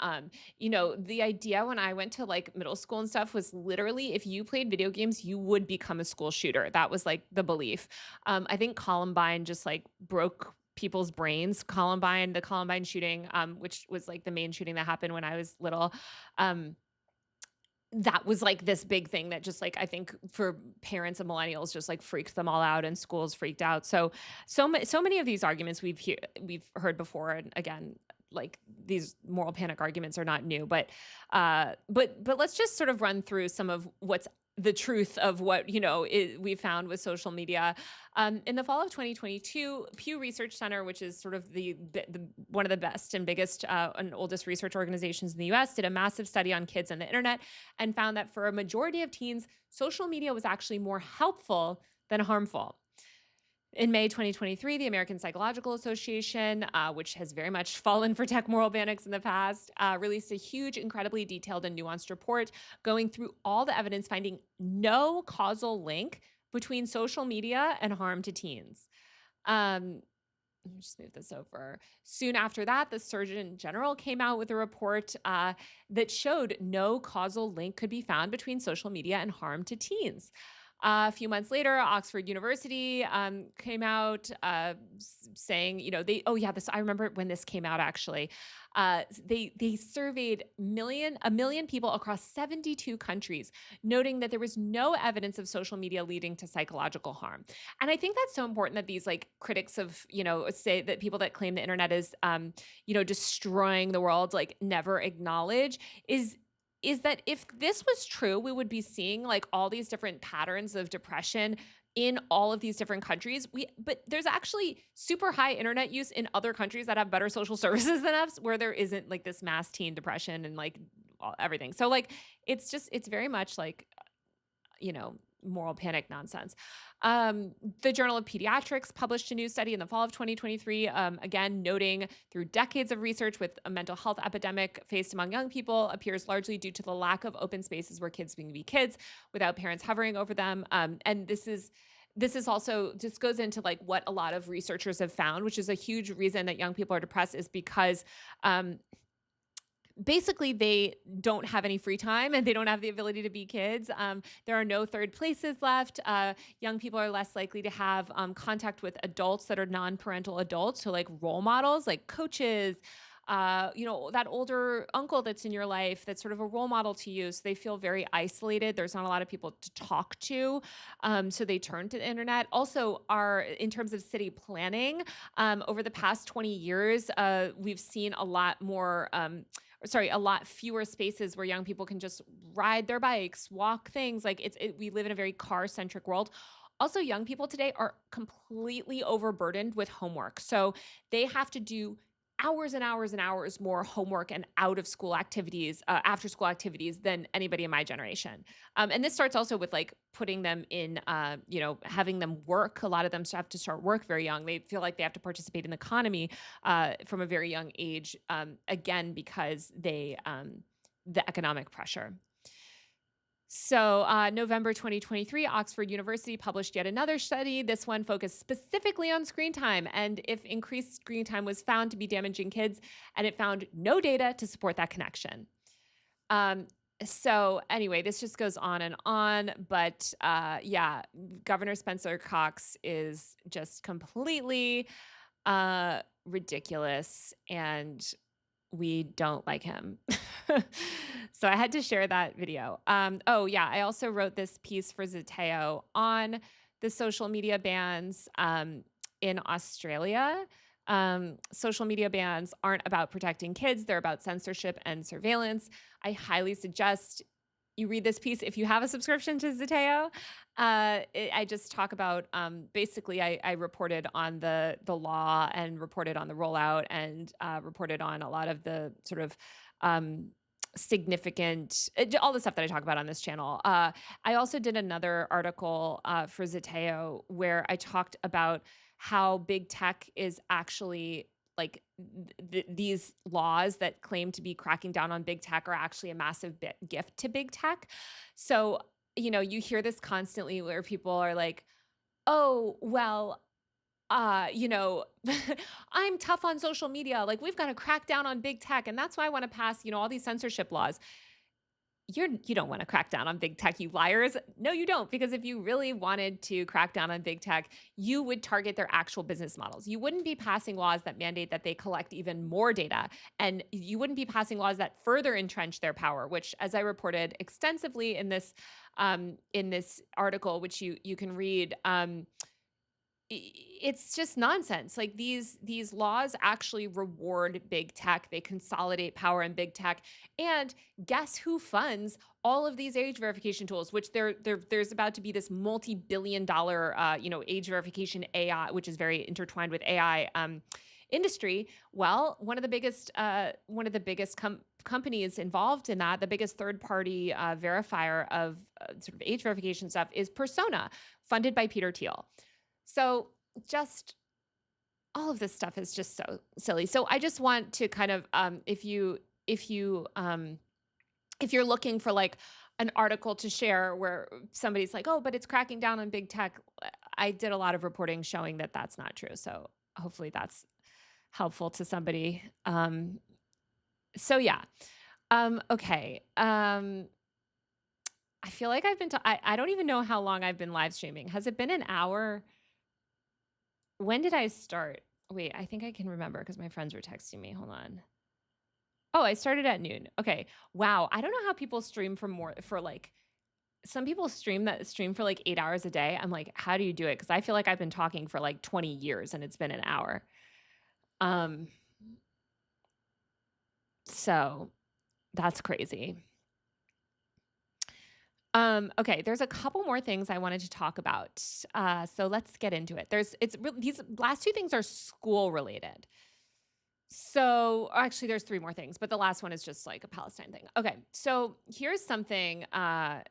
The idea when I went to middle school and stuff was literally if you played video games, you would become a school shooter. That was the belief. I think Columbine just broke people's brains. The Columbine shooting, which was the main shooting that happened when I was little. That was this big thing that just I think for parents and millennials just freaked them all out and schools freaked out. So many of these arguments we've heard before. And again, these moral panic arguments are not new, but let's just sort of run through some of what's the truth of what, we found with social media. In the fall of 2022, Pew Research Center, which is sort of the one of the best and biggest and oldest research organizations in the US, did a massive study on kids and the internet and found that for a majority of teens, social media was actually more helpful than harmful. In May 2023, the American Psychological Association, which has very much fallen for tech moral panics in the past, released a huge, incredibly detailed and nuanced report going through all the evidence, finding no causal link between social media and harm to teens. Let me just move this over. Soon after that, the Surgeon General came out with a report that showed no causal link could be found between social media and harm to teens. A few months later, Oxford University came out saying, I remember when this came out actually. They surveyed a million people across 72 countries, noting that there was no evidence of social media leading to psychological harm. And I think that's so important that these critics of, say that people that claim the internet is, destroying the world, never acknowledge is that if this was true, we would be seeing all these different patterns of depression in all of these different countries. But there's actually super high internet use in other countries that have better social services than us, where there isn't this mass teen depression and everything. So it's very much moral panic nonsense. The Journal of Pediatrics published a new study in the fall of 2023, again, noting through decades of research with a mental health epidemic faced among young people appears largely due to the lack of open spaces where kids can be kids without parents hovering over them. And this is also just goes into what a lot of researchers have found, which is a huge reason that young people are depressed is because basically they don't have any free time and they don't have the ability to be kids. There are no third places left. Young people are less likely to have contact with adults that are non-parental adults. So role models, like coaches, that older uncle that's in your life that's sort of a role model to you. So they feel very isolated. There's not a lot of people to talk to. So they turn to the internet. Also, in terms of city planning, over the past 20 years, we've seen a lot fewer spaces where young people can just ride their bikes, walk things. We live in a very car-centric world. Also, young people today are completely overburdened with homework. So they have to do hours and hours and hours more homework and out of school activities, after school activities than anybody in my generation. And this starts also with putting them in, having them work. A lot of them have to start work very young. They feel like they have to participate in the economy from a very young age, again, because the economic pressure. So November 2023, Oxford University published yet another study. This one focused specifically on screen time and if increased screen time was found to be damaging kids, and it found no data to support that connection. So anyway, this just goes on, but Governor Spencer Cox is just completely ridiculous, and we don't like him. So I had to share that video. I also wrote this piece for Zeteo on the social media bans in Australia. Social media bans aren't about protecting kids. They're about censorship and surveillance. I highly suggest you read this piece if you have a subscription to Zeteo. I just talk about, basically, I reported on the law and reported on the rollout and reported on a lot of the sort of significant, all the stuff that I talk about on this channel. I also did another article for Zeteo where I talked about how big tech is actually these laws that claim to be cracking down on big tech are actually a massive gift to big tech. So, you hear this constantly where people are like, oh, well, I'm tough on social media. We've got to crack down on big tech. And that's why I want to pass, all these censorship laws. You don't want to crack down on big tech, you liars. No, you don't. Because if you really wanted to crack down on big tech, you would target their actual business models. You wouldn't be passing laws that mandate that they collect even more data. And you wouldn't be passing laws that further entrench their power, which, as I reported extensively in this article, which you can read, it's just nonsense. Like these laws actually reward big tech. They consolidate power in big tech. And guess who funds all of these age verification tools, which there's about to be this multi-billion-dollar age verification AI, which is very intertwined with AI industry. Well, one of the biggest companies involved in that, the biggest third-party verifier of sort of age verification stuff, is Persona, funded by Peter Thiel. So just all of this stuff is just so silly. So I just want to kind of, if you're looking for like an article to share where somebody's like, oh, but it's cracking down on big tech, I did a lot of reporting showing that that's not true. So hopefully that's helpful to somebody. So yeah. Okay. I feel like I've been, I don't even know how long I've been live streaming. Has it been an hour? When did I start? Wait, I think I can remember because my friends were texting me. Hold on. Oh, I started at noon. Okay. Wow. I don't know how people stream for like, some people stream for like 8 hours a day. I'm like, how do you do it? Because I feel like I've been talking for like 20 years and it's been an hour. So that's crazy. Okay, there's a couple more things I wanted to talk about. So let's get into it. These last two things are school related. So actually there's three more things, but the last one is just like a Palestine thing. Okay, so here's something that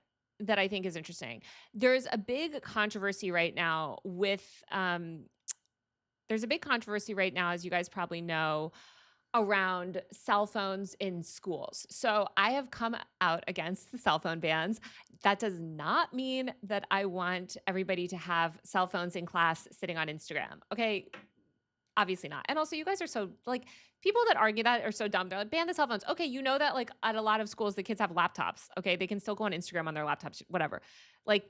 I think is interesting. There's a big controversy right now as you guys probably know, around cell phones in schools. So I have come out against the cell phone bans. That does not mean that I want everybody to have cell phones in class sitting on Instagram. Okay, obviously not. And also you guys are so like, people that argue that are so dumb. They're like, ban the cell phones. Okay, you know that like at a lot of schools, the kids have laptops. Okay, they can still go on Instagram on their laptops, whatever. Like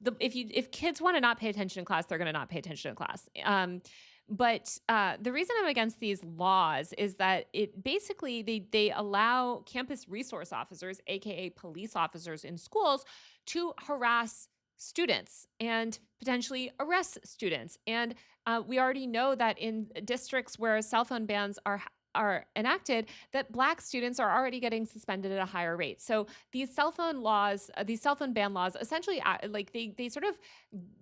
if kids want to not pay attention in class, they're going to not pay attention in class. But the reason I'm against these laws is that it basically they allow campus resource officers, aka police officers in schools, to harass students and potentially arrest students. And we already know that in districts where cell phone bans are enacted, that Black students are already getting suspended at a higher rate. So these cell phone ban laws, essentially, like they sort of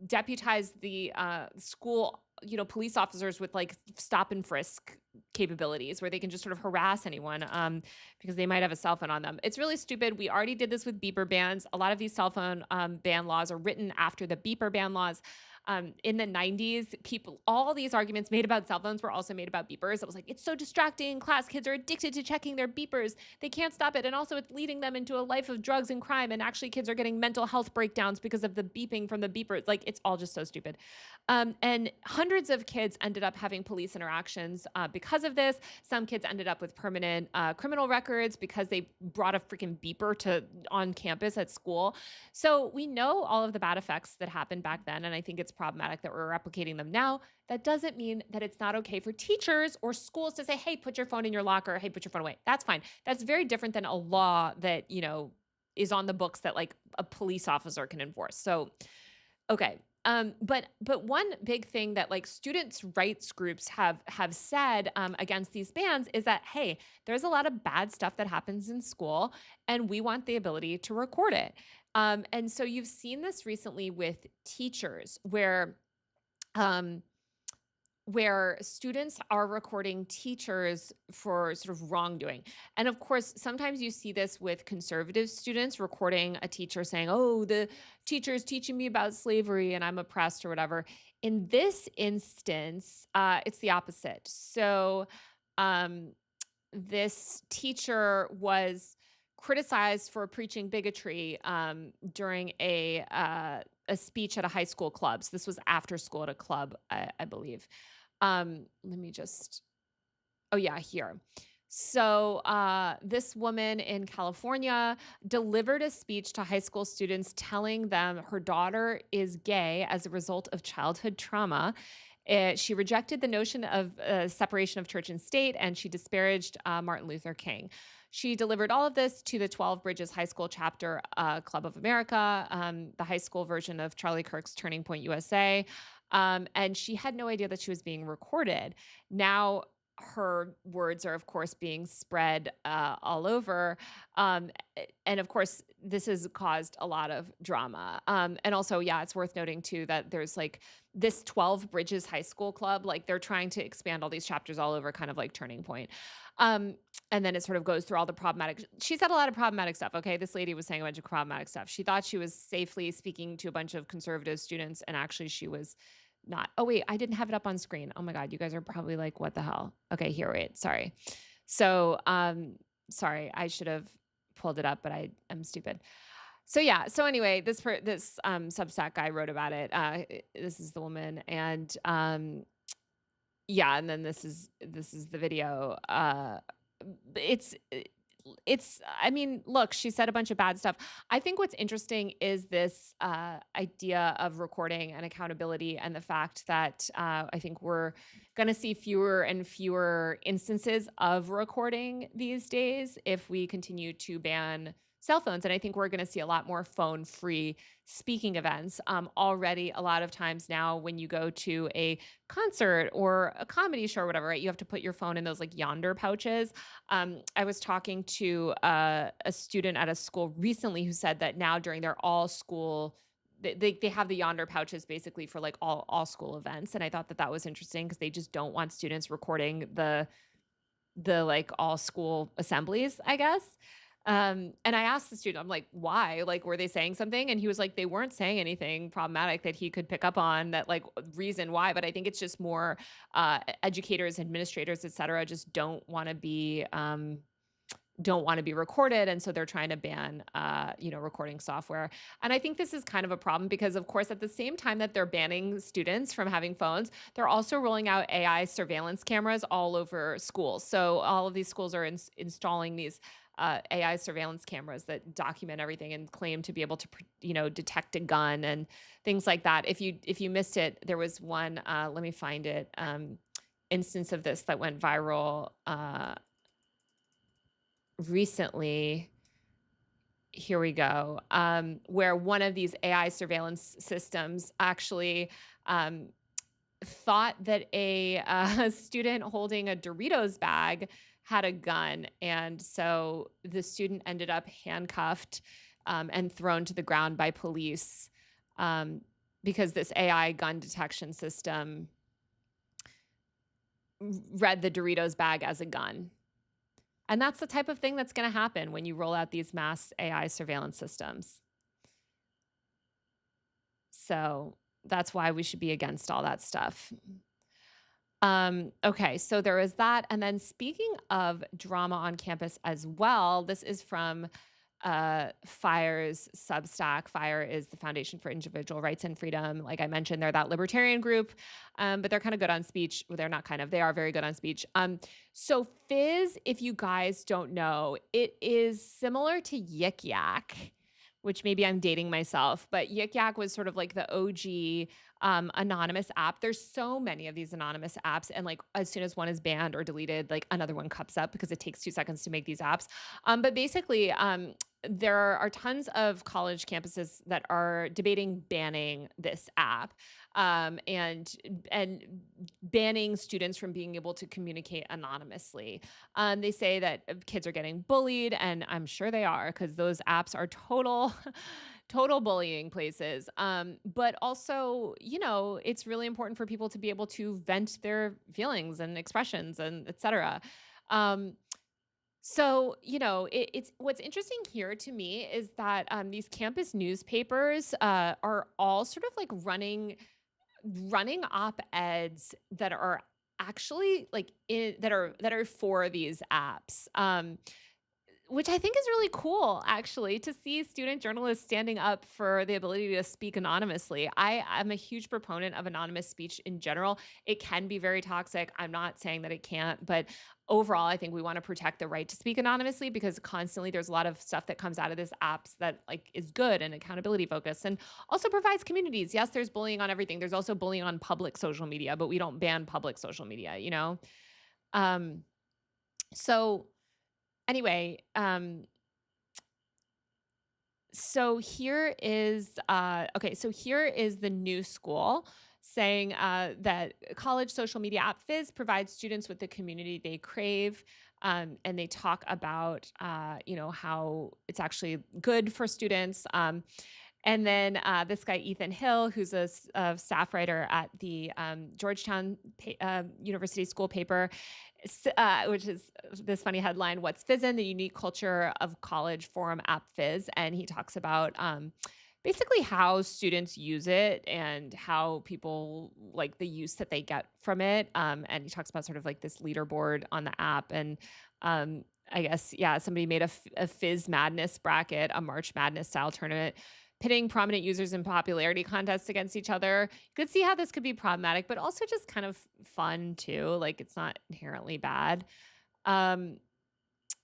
deputize the school, police officers with like stop and frisk capabilities where they can just sort of harass anyone because they might have a cell phone on them. It's really stupid. We already did this with beeper bans. A lot of these cell phone ban laws are written after the beeper ban laws. In the 90s, all these arguments made about cell phones were also made about beepers. It was like, it's so distracting in class. Kids are addicted to checking their beepers. They can't stop it. And also it's leading them into a life of drugs and crime. And actually kids are getting mental health breakdowns because of the beeping from the beepers. Like, it's all just so stupid. And hundreds of kids ended up having police interactions because of this. Some kids ended up with permanent criminal records because they brought a freaking beeper on campus at school. So we know all of the bad effects that happened back then. And I think it's problematic that we're replicating them now. That doesn't mean that it's not okay for teachers or schools to say, hey, put your phone in your locker. Hey, put your phone away. That's fine. That's very different than a law that, is on the books that like a police officer can enforce. So, okay. But one big thing that like students' rights groups have said against these bans is that, hey, there's a lot of bad stuff that happens in school and we want the ability to record it. And so you've seen this recently with teachers where students are recording teachers for sort of wrongdoing. And of course, sometimes you see this with conservative students recording a teacher saying, oh, the teacher's teaching me about slavery and I'm oppressed or whatever. In this instance, it's the opposite. So this teacher was criticized for preaching bigotry during a speech at a high school club. So this was after school at a club, I believe. Let me just, here. So this woman in California delivered a speech to high school students telling them her daughter is gay as a result of childhood trauma. She rejected the notion of separation of church and state, and she disparaged Martin Luther King. She delivered all of this to the 12 Bridges High School chapter Club of America, the high school version of Charlie Kirk's Turning Point USA. And she had no idea that she was being recorded. Now, her words are, of course, being spread all over. And of course, this has caused a lot of drama. And also, yeah, it's worth noting, too, that there's like this 12 Bridges High School Club, like they're trying to expand all these chapters all over, kind of like Turning Point. And then it sort of goes through all the problematic. She said a lot of problematic stuff. Okay. This lady was saying a bunch of problematic stuff. She thought she was safely speaking to a bunch of conservative students, and actually she was not. Oh, wait, I didn't have it up on screen. Oh my God. You guys are probably like, what the hell? Okay, here, wait, sorry. So, sorry, I should have pulled it up, but I'm stupid. So yeah. So anyway, this Substack guy wrote about it. This is the woman, and yeah, and then this is the video. I mean, look, she said a bunch of bad stuff. I think what's interesting is this idea of recording and accountability, and the fact that I think we're going to see fewer and fewer instances of recording these days if we continue to ban cell phones. And I think we're going to see a lot more phone-free speaking events. Already, a lot of times now, when you go to a concert or a comedy show or whatever, right, you have to put your phone in those like Yonder pouches. I was talking to a student at a school recently who said that now during their all school, they have the Yonder pouches basically for like all school events. And I thought that was interesting, because they just don't want students recording the like all school assemblies, I guess. And I asked the student, I'm like, why? Like, were they saying something? And he was like, they weren't saying anything problematic that he could pick up on, that like reason why. But I think it's just more educators, administrators, et cetera, just don't want to be recorded. And so they're trying to ban, recording software. And I think this is kind of a problem, because of course, at the same time that they're banning students from having phones, they're also rolling out AI surveillance cameras all over schools. So all of these schools are installing these AI surveillance cameras that document everything and claim to be able to, detect a gun and things like that. If you missed it, there was one, let me find it, instance of this that went viral recently. Here we go. Where one of these AI surveillance systems actually thought that a student holding a Doritos bag had a gun. And so the student ended up handcuffed and thrown to the ground by police because this AI gun detection system read the Doritos bag as a gun. And that's the type of thing that's going to happen when you roll out these mass AI surveillance systems. So that's why we should be against all that stuff. Okay, so there is that. And then speaking of drama on campus as well, this is from FIRE's Substack. FIRE is the Foundation for Individual Rights and Freedom. Like I mentioned, they're that libertarian group, but they're kind of good on speech. Well, they're not kind of, they are very good on speech. So Fizz, if you guys don't know, it is similar to Yik Yak, which maybe I'm dating myself, but Yik Yak was sort of like the OG anonymous app. There's so many of these anonymous apps, and like as soon as one is banned or deleted, like another one comes up because it takes 2 seconds to make these apps. But basically, there are tons of college campuses that are debating banning this app and banning students from being able to communicate anonymously. They say that kids are getting bullied, and I'm sure they are, because those apps are total bullying places. But also, it's really important for people to be able to vent their feelings and expressions and et cetera. So, it's what's interesting here to me is that these campus newspapers are all sort of like running op-eds that are actually like that are for these apps. Which I think is really cool, actually, to see student journalists standing up for the ability to speak anonymously. I am a huge proponent of anonymous speech in general. It can be very toxic. I'm not saying that it can't, but overall, I think we want to protect the right to speak anonymously, because constantly there's a lot of stuff that comes out of this apps that like is good and accountability focused and also provides communities. Yes, there's bullying on everything. There's also bullying on public social media, but we don't ban public social media, Anyway, so here is the new school saying that college social media app Fizz provides students with the community they crave. And they talk about, how it's actually good for students. And then this guy, Ethan Hill, who's a staff writer at the Georgetown University School paper, which is this funny headline, What's Fizzin'? The Unique Culture of College Forum App Fizz. And he talks about basically how students use it and how people like the use that they get from it. And he talks about sort of like this leaderboard on the app. And I guess, somebody made a Fizz Madness bracket, a March Madness style tournament, pitting prominent users in popularity contests against each other. You could see how this could be problematic, but also just kind of fun too. Like it's not inherently bad.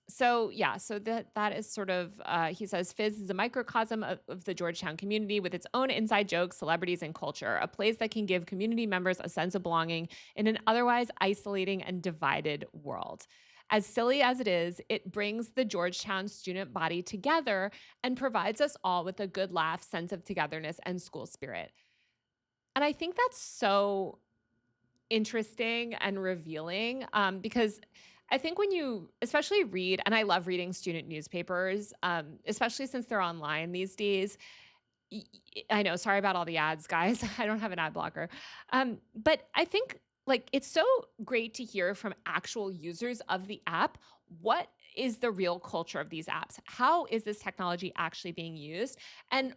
So that is sort of, he says, Fizz is a microcosm of the Georgetown community with its own inside jokes, celebrities, and culture, a place that can give community members a sense of belonging in an otherwise isolating and divided world. As silly as it is, it brings the Georgetown student body together and provides us all with a good laugh, sense of togetherness, and school spirit. And I think that's so interesting and revealing because I think when you especially read, and I love reading student newspapers, especially since they're online these days. I know, sorry about all the ads, guys. I don't have an ad blocker. But I think like it's so great to hear from actual users of the app. What is the real culture of these apps? How is this technology actually being used? And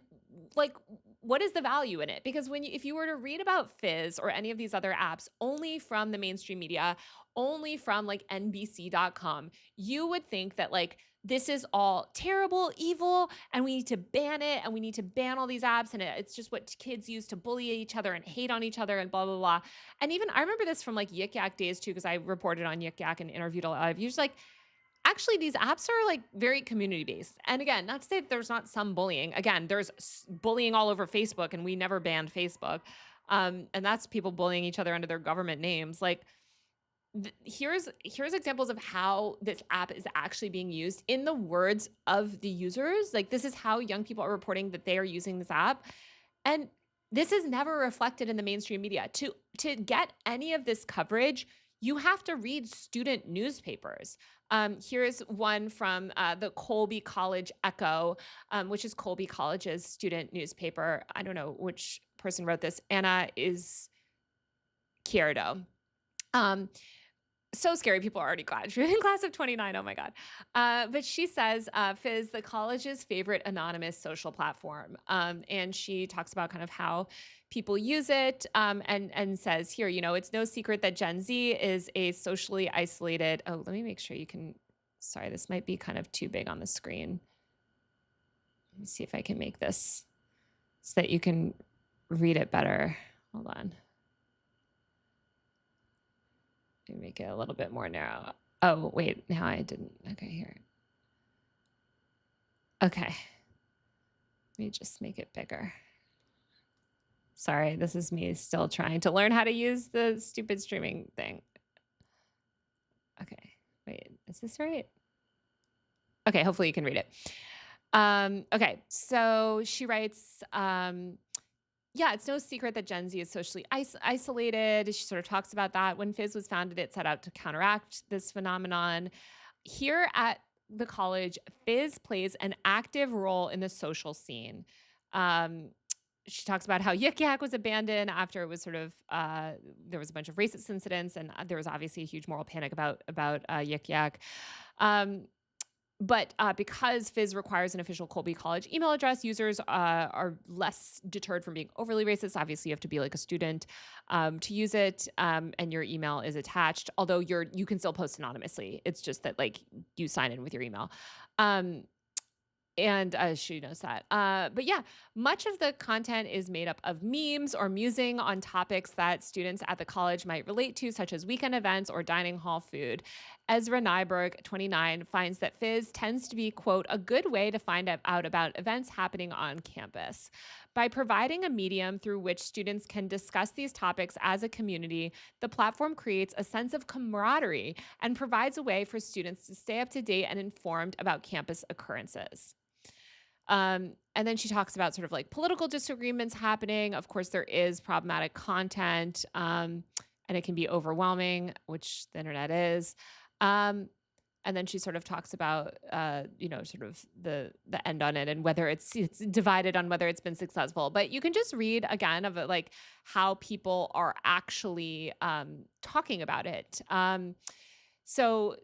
like, what is the value in it? Because if you were to read about Fizz or any of these other apps only from the mainstream media, only from like NBC.com, you would think that like this is all terrible, evil, and we need to ban it, and we need to ban all these apps, and it's just what kids use to bully each other and hate on each other and blah, blah, blah. And even I remember this from like Yik Yak days too, because I reported on Yik Yak and interviewed a lot of users. Like, actually, these apps are like very community-based. And again, not to say that there's not some bullying. Again, there's bullying all over Facebook, and we never banned Facebook. And that's people bullying each other under their government names. Like, here's examples of how this app is actually being used in the words of the users. Like, this is how young people are reporting that they are using this app. And this is never reflected in the mainstream media. To get any of this coverage, you have to read student newspapers. Here's one from the Colby College Echo, which is Colby College's student newspaper. I don't know which person wrote this. Anna is Kierdo. So scary. People are already graduating, class of 29. Oh my God. But she says, Fizz, the college's favorite anonymous social platform. And she talks about kind of how people use it and says here, it's no secret that Gen Z is a socially isolated. Oh, let me make sure you can, sorry, this might be kind of too big on the screen. Let me see if I can make this so that you can read it better. Hold on. Make it a little bit more narrow. Oh, wait, now I didn't. Okay, here. Okay. Let me just make it bigger. Sorry, this is me still trying to learn how to use the stupid streaming thing. Okay, wait, is this right? Okay, hopefully you can read it. Okay, so she writes, it's no secret that Gen Z is socially isolated. She sort of talks about that. When Fizz was founded, it set out to counteract this phenomenon. Here at the college, Fizz plays an active role in the social scene. She talks about how Yik Yak was abandoned after it was sort of, there was a bunch of racist incidents, and there was obviously a huge moral panic about Yik Yak. But because Fizz requires an official Colby College email address, users are less deterred from being overly racist. Obviously, you have to be like a student to use it, and your email is attached. Although you can still post anonymously. It's just that like you sign in with your email. And she knows that. But yeah, much of the content is made up of memes or musing on topics that students at the college might relate to, such as weekend events or dining hall food. Ezra Nyberg, 29, finds that Fizz tends to be, quote, a good way to find out about events happening on campus. By providing a medium through which students can discuss these topics as a community, the platform creates a sense of camaraderie and provides a way for students to stay up to date and informed about campus occurrences. And then she talks about sort of like political disagreements happening. Of course, there is problematic content, and it can be overwhelming, which the internet is. And then she sort of talks about, sort of the end on it and whether it's divided on whether it's been successful. But you can just read again of like how people are actually talking about it. So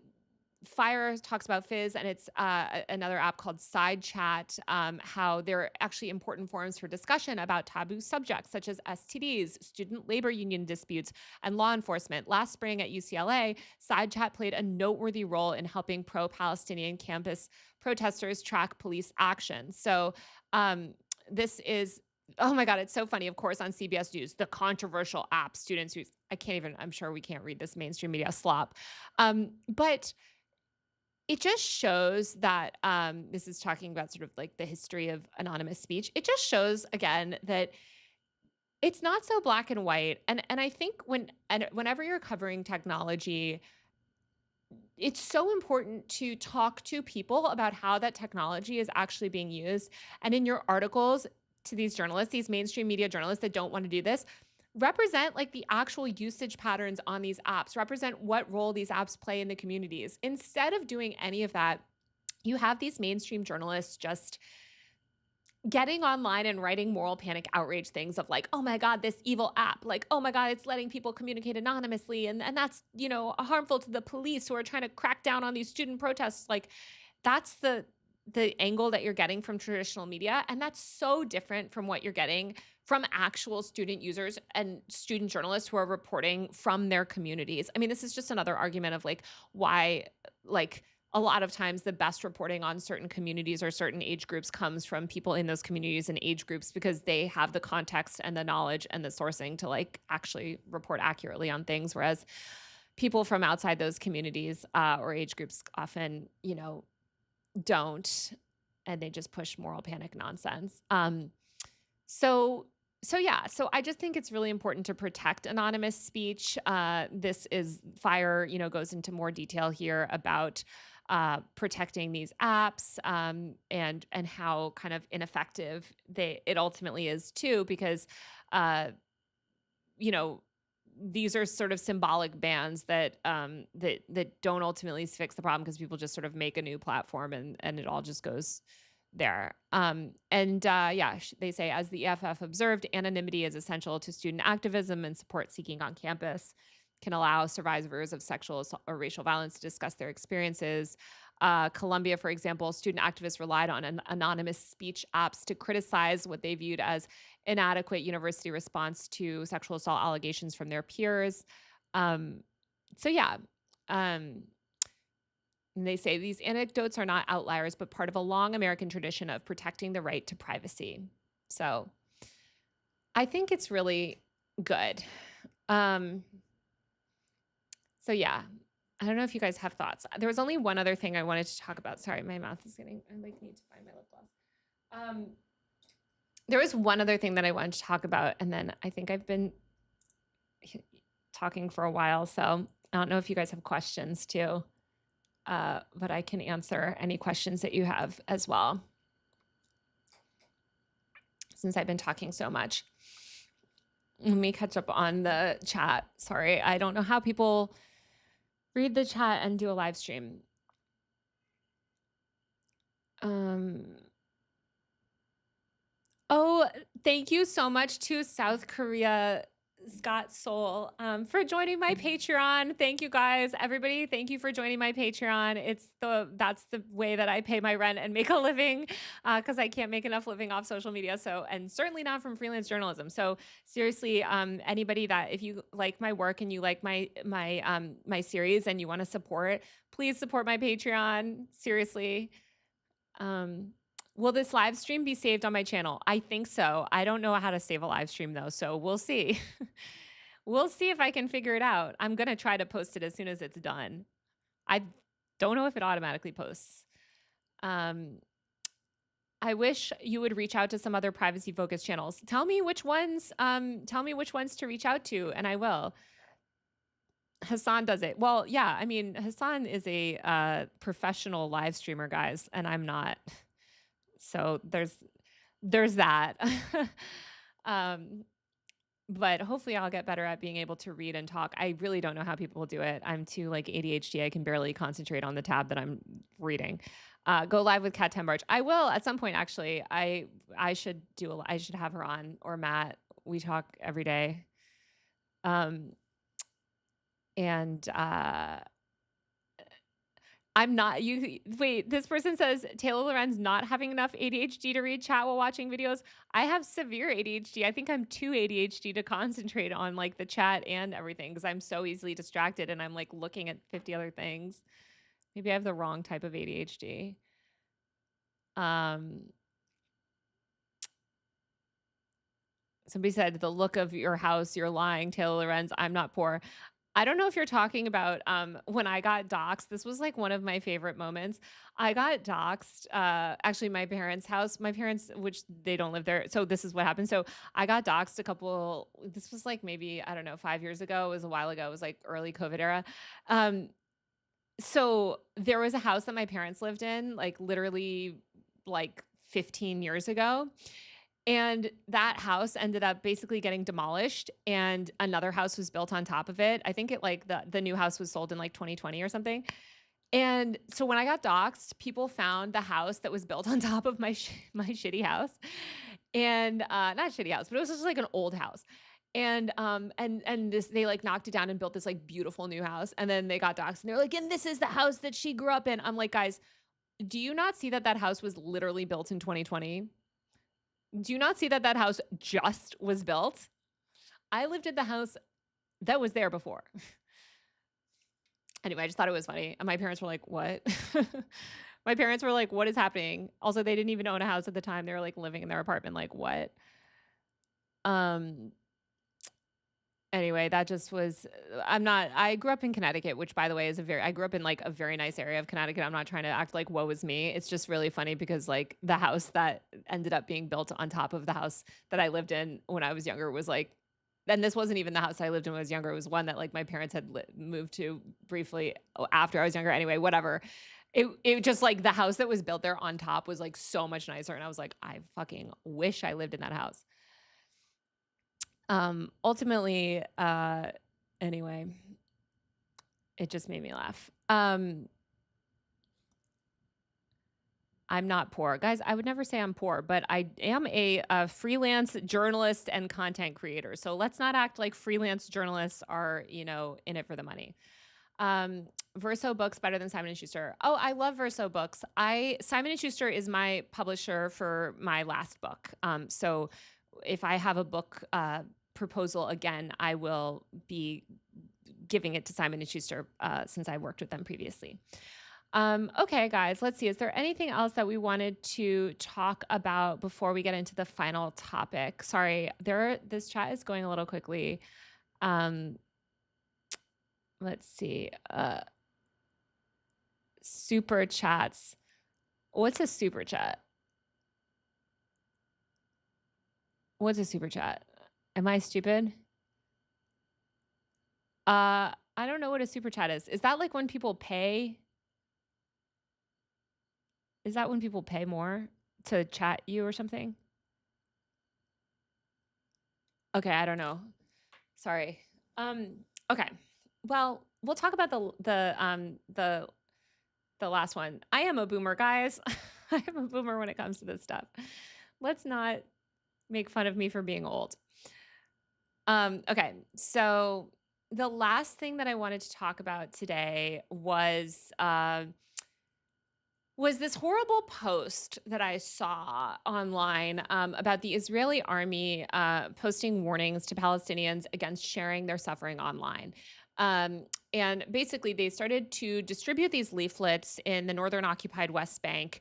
Fire talks about Fizz, and it's another app called Side Chat, how they're actually important forums for discussion about taboo subjects such as STDs, student labor union disputes, and law enforcement. Last spring at UCLA, Side Chat played a noteworthy role in helping pro-Palestinian campus protesters track police action. So this is, oh my God, it's so funny. Of course, on CBS News, the controversial app, students who, I'm sure we can't read this mainstream media slop. But it just shows that this is talking about sort of like the history of anonymous speech. It just shows, again, that it's not so black and white. And I think whenever you're covering technology, it's so important to talk to people about how that technology is actually being used. And in your articles to these journalists, these mainstream media journalists that don't want to do this, represent like the actual usage patterns on these apps, represent what role these apps play in the communities. Instead of doing any of that, you have these mainstream journalists just getting online and writing moral panic outrage things of like, oh my God, this evil app, like, oh my God, it's letting people communicate anonymously. And that's, harmful to the police who are trying to crack down on these student protests. Like that's the angle that you're getting from traditional media. And that's so different from what you're getting from actual student users and student journalists who are reporting from their communities. I mean, this is just another argument of like why, like, a lot of times the best reporting on certain communities or certain age groups comes from people in those communities and age groups because they have the context and the knowledge and the sourcing to like actually report accurately on things. Whereas people from outside those communities or age groups often, don't, and they just push moral panic nonsense. So I just think it's really important to protect anonymous speech. This is Fire, goes into more detail here about protecting these apps and how kind of ineffective it ultimately is too, because these are sort of symbolic bans that don't ultimately fix the problem because people just sort of make a new platform and it all just goes there. They say, as the EFF observed, anonymity is essential to student activism and support seeking on campus, can allow survivors of sexual or racial violence to discuss their experiences. Columbia, for example, student activists relied on anonymous speech apps to criticize what they viewed as inadequate university response to sexual assault allegations from their peers. And they say these anecdotes are not outliers, but part of a long American tradition of protecting the right to privacy. So I think it's really good. I don't know if you guys have thoughts. There was only one other thing I wanted to talk about. Sorry, my mouth is getting, I need to find my lip gloss. There was one other thing that I wanted to talk about, and then I think I've been talking for a while, so I don't know if you guys have questions too, but I can answer any questions that you have as well, since I've been talking so much. Let me catch up on the chat. Sorry, I don't know how people read the chat and do a live stream. Oh, thank you so much to South Korea, Scott Soul, for joining my Patreon. Thank you guys, everybody. Thank you for joining my Patreon. That's the way that I pay my rent and make a living, because I can't make enough living off social media. And certainly not from freelance journalism. So seriously, anybody that, if you like my work and you like my series and you want to support, please support my Patreon. Seriously. Will this live stream be saved on my channel? I think so. I don't know how to save a live stream though, so we'll see. We'll see if I can figure it out. I'm going to try to post it as soon as it's done. I don't know if it automatically posts. I wish you would reach out to some other privacy focused channels. Tell me which ones to reach out to, and I will. Hassan does it. Well, yeah, I mean, Hassan is a professional live streamer, guys, and I'm not. So there's that. But hopefully I'll get better at being able to read and talk. I really don't know how people do it. I'm too like ADHD. I can barely concentrate on the tab that I'm reading. Go live with Kat Tembarch. I will at some point, actually. I should have her on, or Matt. We talk every day. I'm not, wait, this person says Taylor Lorenz not having enough ADHD to read chat while watching videos. I have severe ADHD. I think I'm too ADHD to concentrate on like the chat and everything because I'm so easily distracted and I'm like looking at 50 other things. Maybe I have the wrong type of ADHD. Somebody said the look of your house, you're lying, Taylor Lorenz. I'm not poor. I don't know if you're talking about when I got doxxed. This was like one of my favorite moments. I got doxxed, actually my parents' house. My parents, which they don't live there. So this is what happened. So I got doxxed this was like maybe, I don't know, 5 years ago. It was a while ago. It was like early COVID era. So there was a house that my parents lived in, like literally like 15 years ago. And that house ended up basically getting demolished and another house was built on top of it. I think the new house was sold in like 2020 or something. And so when I got doxxed, people found the house that was built on top of my shitty house. And not shitty house, but it was just like an old house. And they like knocked it down and built this like beautiful new house. And then they got doxxed and they're like, and this is the house that she grew up in. I'm like, guys, do you not see that house was literally built in 2020? Do you not see that house just was built? I lived in the house that was there before. Anyway, I just thought it was funny. And my parents were like, what? My parents were like, what is happening? Also, they didn't even own a house at the time. They were like living in their apartment. Like, what? Anyway, that just was, I grew up in Connecticut, which by the way I grew up in like a very nice area of Connecticut. I'm not trying to act like woe is me. It's just really funny because like the house that ended up being built on top of the house that I lived in when I was younger was like, and this wasn't even the house I lived in when I was younger. It was one that like my parents had moved to briefly after I was younger. Anyway, whatever. It just like the house that was built there on top was like so much nicer. And I was like, I fucking wish I lived in that house. Ultimately, anyway, it just made me laugh. I'm not poor. Guys, I would never say I'm poor, but I am a freelance journalist and content creator. So let's not act like freelance journalists are, in it for the money. Verso Books better than Simon & Schuster. Oh, I love Verso Books. Simon & Schuster is my publisher for my last book. So if I have a book proposal again, I will be giving it to Simon & Schuster since I worked with them previously. Okay, guys, let's see. Is there anything else that we wanted to talk about before we get into the final topic? Sorry, this chat is going a little quickly. Let's see. Super chats. What's a super chat? What's a super chat? Am I stupid? I don't know what a super chat is. Is that like when people pay? Is that when people pay more to chat you or something? Okay, I don't know. Sorry. Okay. Well, we'll talk about the last one. I am a boomer, guys. I am a boomer when it comes to this stuff. Let's not make fun of me for being old. Okay, so the last thing that I wanted to talk about today was this horrible post that I saw online about the Israeli army posting warnings to Palestinians against sharing their suffering online. And basically, they started to distribute these leaflets in the northern occupied West Bank,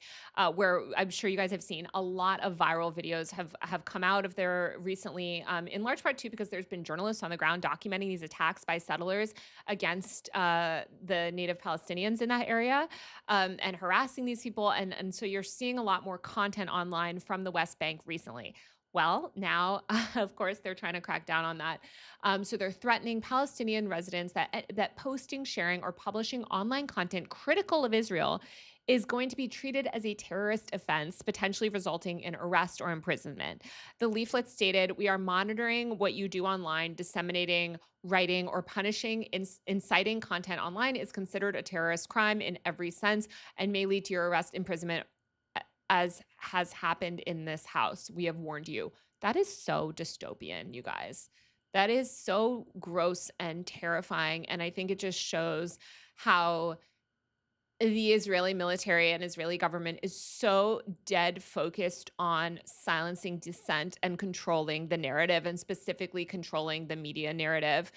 where I'm sure you guys have seen a lot of viral videos have come out of there recently, in large part too because there's been journalists on the ground documenting these attacks by settlers against the native Palestinians in that area, and harassing these people. And so you're seeing a lot more content online from the West Bank recently. Well, now, of course, they're trying to crack down on that. So they're threatening Palestinian residents that posting, sharing, or publishing online content critical of Israel is going to be treated as a terrorist offense, potentially resulting in arrest or imprisonment. The leaflet stated, "We are monitoring what you do online. Disseminating, writing, or punishing inciting content online is considered a terrorist crime in every sense and may lead to your arrest, imprisonment, as has happened in this house. We have warned you." That is so dystopian, you guys. That is so gross and terrifying. And I think it just shows how the Israeli military and Israeli government is so dead focused on silencing dissent and controlling the narrative, and specifically controlling the media narrative.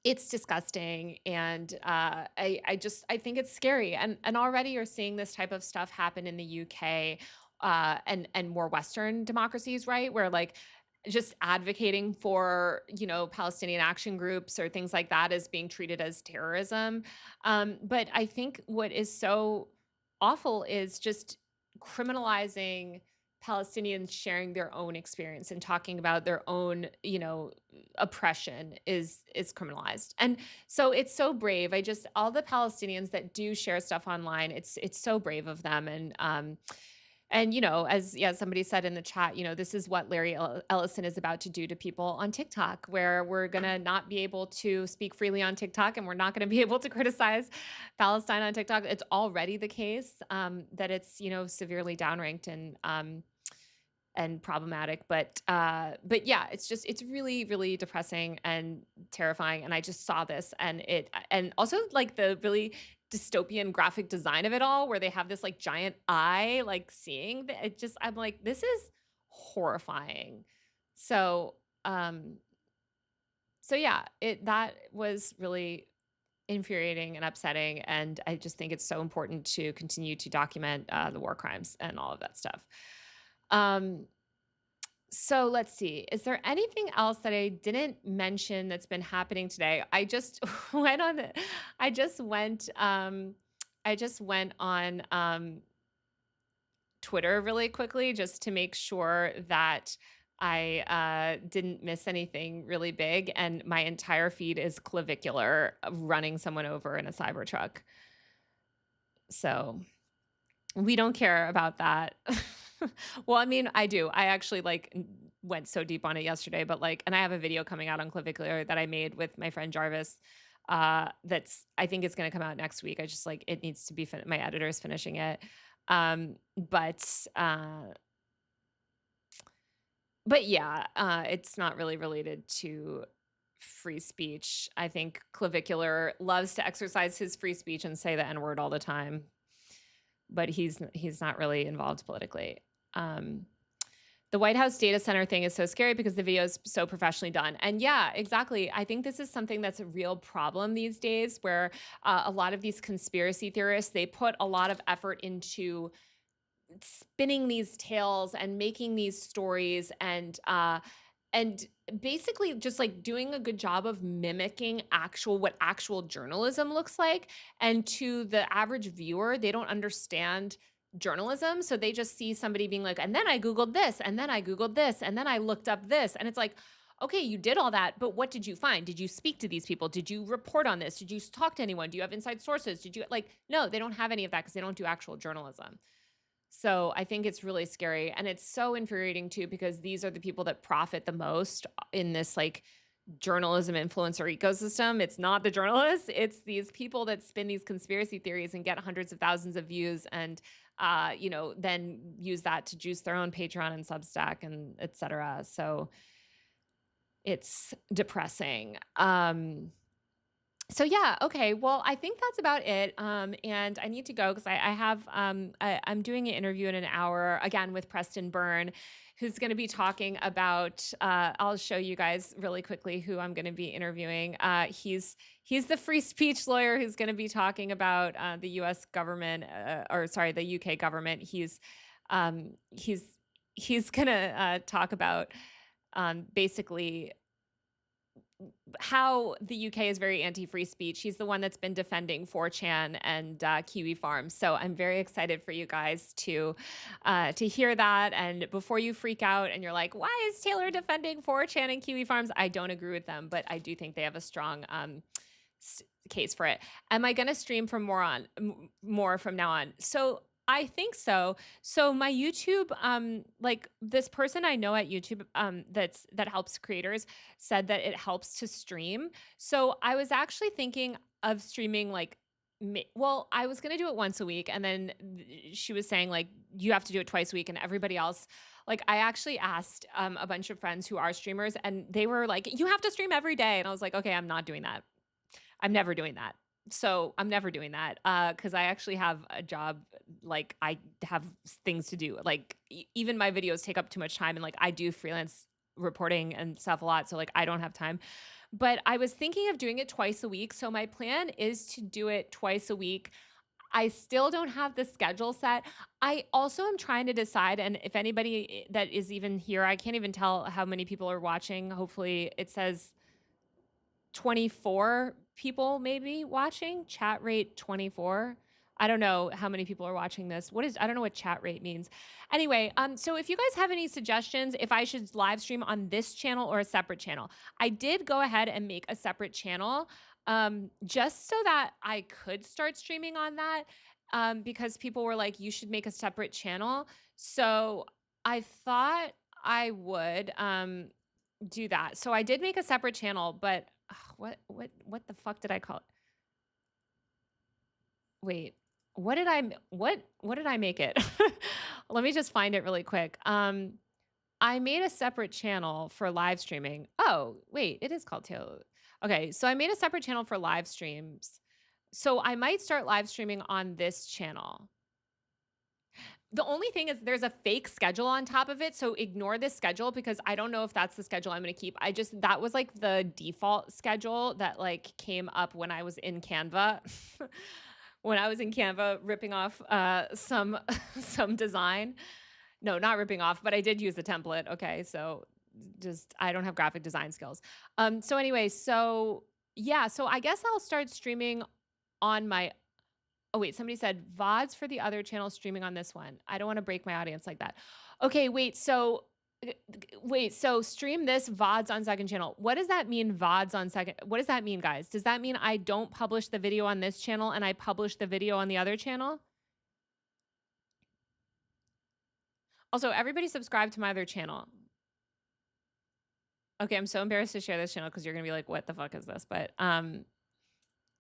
It's disgusting, and I think it's scary. And already you're seeing this type of stuff happen in the UK, and more Western democracies, right? Where like just advocating for, Palestinian action groups or things like that is being treated as terrorism. But I think what is so awful is just criminalizing Palestinians sharing their own experience and talking about their own, oppression is criminalized. And so it's so brave. All the Palestinians that do share stuff online, it's so brave of them. And as somebody said in the chat, this is what Larry Ellison is about to do to people on TikTok, where we're going to not be able to speak freely on TikTok, and we're not going to be able to criticize Palestine on TikTok. It's already the case that it's, severely downranked and problematic. But yeah, it's really, really depressing and terrifying. And I just saw this, and also like the really dystopian graphic design of it all, where they have this like giant eye, like seeing I'm like, this is horrifying. So yeah, that was really infuriating and upsetting. And I just think it's so important to continue to document the war crimes and all of that stuff. So let's see. Is there anything else that I didn't mention that's been happening today? I just went on Twitter really quickly just to make sure that I didn't miss anything really big, and my entire feed is clavicular running someone over in a Cybertruck. So we don't care about that. Well, I mean, I do. I actually went so deep on it yesterday, but and I have a video coming out on clavicular that I made with my friend Jarvis. I think it's going to come out next week. I just it needs to be, my editor's finishing it. But yeah, it's not really related to free speech. I think clavicular loves to exercise his free speech and say the N-word all the time, but he's not really involved politically. The White House data center thing is so scary because the video is so professionally done. And yeah, exactly. I think this is something that's a real problem these days, where a lot of these conspiracy theorists, they put a lot of effort into spinning these tales and making these stories, and basically just doing a good job of mimicking what actual journalism looks like. And to the average viewer, they don't understand journalism. So they just see somebody being like, and then I Googled this, and then I Googled this, and then I looked up this. And it's like, okay, you did all that, but what did you find? Did you speak to these people? Did you report on this? Did you talk to anyone? Do you have inside sources? Did you no, they don't have any of that because they don't do actual journalism. So I think it's really scary. And it's so infuriating too, because these are the people that profit the most in this journalism influencer ecosystem. It's not the journalists, it's these people that spin these conspiracy theories and get hundreds of thousands of views, and then use that to juice their own Patreon and Substack and etc. So it's depressing. So yeah, okay. Well, I think that's about it. And I need to go because I'm doing an interview in an hour again with Preston Byrne, who's going to be talking about. I'll show you guys really quickly who I'm going to be interviewing. He's the free speech lawyer who's going to be talking about the U.S. government, or sorry, the U.K. government. Um, he's he's going to talk about basically how the UK is very anti-free speech. He's the one that's been defending 4chan and Kiwi Farms. So I'm very excited for you guys to hear that. And before you freak out and you're like, why is Taylor defending 4chan and Kiwi Farms? I don't agree with them, but I do think they have a strong case for it. Am I going to stream from more from now on? So I think so. So my YouTube, like this person I know at YouTube, that helps creators said that it helps to stream. So I was actually thinking of streaming like, well, I was going to do it once a week. And then she was saying like, you have to do it twice a week, and everybody else, like I actually asked a bunch of friends who are streamers, and they were like, you have to stream every day. And I was like, okay, I'm not doing that. I'm never doing that. So I'm never doing that because I actually have a job. Like I have things to do. Like even my videos take up too much time, and like I do freelance reporting and stuff a lot. So like I don't have time. But I was thinking of doing it twice a week. So my plan is to do it twice a week. I still don't have the schedule set. I also am trying to decide, and if anybody that is even here, I can't even tell how many people are watching. Hopefully it says 24 people maybe watching, chat rate 24. I don't know how many people are watching this. I don't know what chat rate means. Anyway, so if you guys have any suggestions, if I should live stream on this channel or a separate channel, I did go ahead and make a separate channel just so that I could start streaming on that because people were like, you should make a separate channel. So I thought I would do that. So I did make a separate channel, but what the fuck did I call it? Wait, what did I make it? Let me just find it really quick. I made a separate channel for live streaming. Oh, wait, it is called Taylor. Okay, so I made a separate channel for live streams. So I might start live streaming on this channel. The only thing is there's a fake schedule on top of it. So ignore this schedule because I don't know if that's the schedule I'm going to keep. That was like the default schedule that like came up when I was in Canva. When I was in Canva ripping off some design. No, not ripping off, but I did use the template. Okay, so I don't have graphic design skills. So anyway, so yeah, so I guess I'll start streaming on my. Oh, wait, somebody said VODs for the other channel, streaming on this one. I don't want to break my audience like that. Okay, wait, so stream this VODs on second channel. What does that mean, VODs on second? What does that mean, guys? Does that mean I don't publish the video on this channel and I publish the video on the other channel? Also, everybody subscribe to my other channel. Okay, I'm so embarrassed to share this channel because you're going to be like, what the fuck is this? But,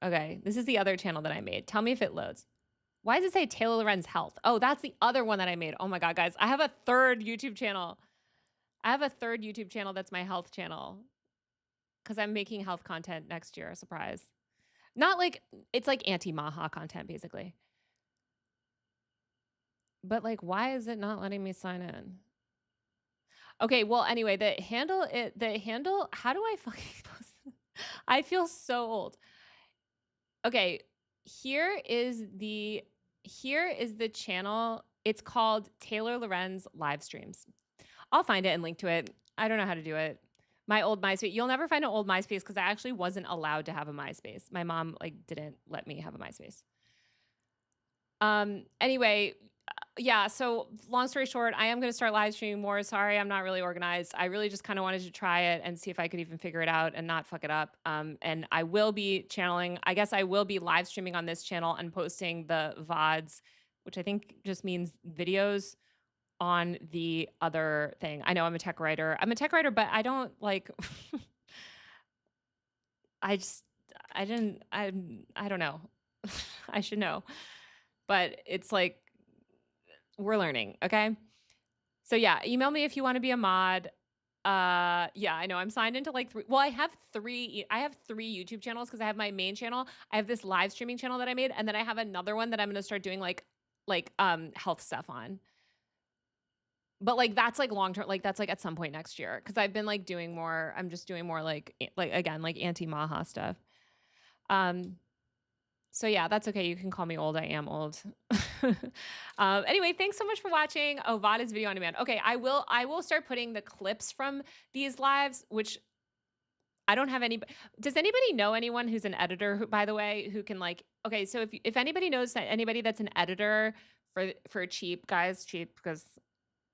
okay, this is the other channel that I made. Tell me if it loads. Why does it say Taylor Lorenz Health? Oh, that's the other one that I made. Oh my God, guys. I have a third YouTube channel. That's my health channel. Because I'm making health content next year. Surprise. Not like, it's like anti-Maha content, basically. But like, why is it not letting me sign in? Okay, well, anyway, the handle, how do I fucking post it? I feel so old. Okay, here is the channel. It's called Taylor Lorenz Live Streams. I'll find it and link to it. I don't know how to do it. My old MySpace. You'll never find an old MySpace because I actually wasn't allowed to have a MySpace. My mom like didn't let me have a MySpace. Anyway, yeah, so long story short, I am going to start live streaming more. Sorry, I'm not really organized. I really just kind of wanted to try it and see if I could even figure it out and not fuck it up. And I will be channeling, I guess I will be live streaming on this channel and posting the VODs, which I think just means videos on the other thing. I know I'm a tech writer, but I don't like, I don't know. I should know. But it's like, we're learning, okay? So yeah, email me if you want to be a mod. Yeah, I know. I'm signed into like 3. Well, I have 3 YouTube channels because I have my main channel. I have this live streaming channel that I made, and then I have another one that I'm gonna start doing like health stuff on. But like that's like long term, like that's like at some point next year because I've been like doing more. I'm just doing more like again like anti-Maha stuff. So yeah, that's okay. You can call me old. I am old. Anyway, thanks so much for watching. Oh, VOD is video on demand. Okay, I will start putting the clips from these lives, which I don't have any. Does anybody know anyone who's an editor, who, by the way, who can like, okay, so if anybody knows anybody that's an editor for cheap, guys, cheap, because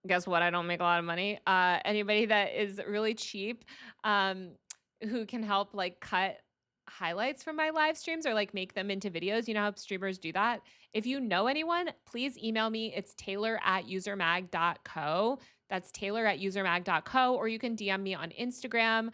guess what? I don't make a lot of money. Anybody that is really cheap, who can help like cut highlights from my live streams or like make them into videos. You know how streamers do that? If you know anyone, please email me. It's taylor@usermag.co. That's taylor@usermag.co, or you can DM me on Instagram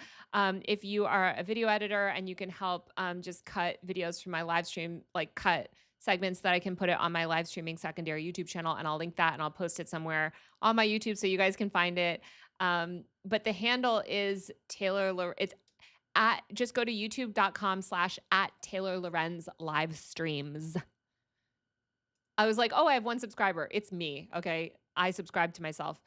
if you are a video editor and you can help just cut videos from my live stream, like cut segments that I can put it on my live streaming secondary YouTube channel, and I'll link that and I'll post it somewhere on my YouTube so you guys can find it. But the handle is it's just go to youtube.com/@TaylorLorenz live streams. I was like, oh, I have 1 subscriber. It's me. Okay. I subscribe to myself.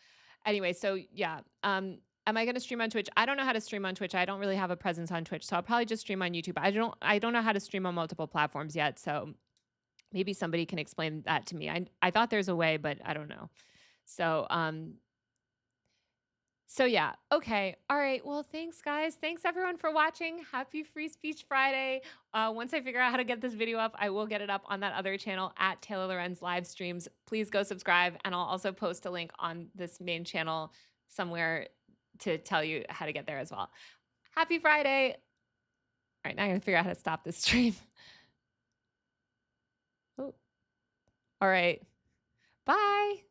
Anyway, so yeah. Am I going to stream on Twitch? I don't know how to stream on Twitch. I don't really have a presence on Twitch, so I'll probably just stream on YouTube. I don't know how to stream on multiple platforms yet, so maybe somebody can explain that to me. I thought there's a way, but I don't know. So yeah, okay. All right. Well, thanks guys. Thanks everyone for watching. Happy Free Speech Friday. Once I figure out how to get this video up, I will get it up on that other channel @TaylorLorenz live streams. Please go subscribe, and I'll also post a link on this main channel somewhere to tell you how to get there as well. Happy Friday. All right, now I gotta figure out how to stop this stream. Oh. All right. Bye.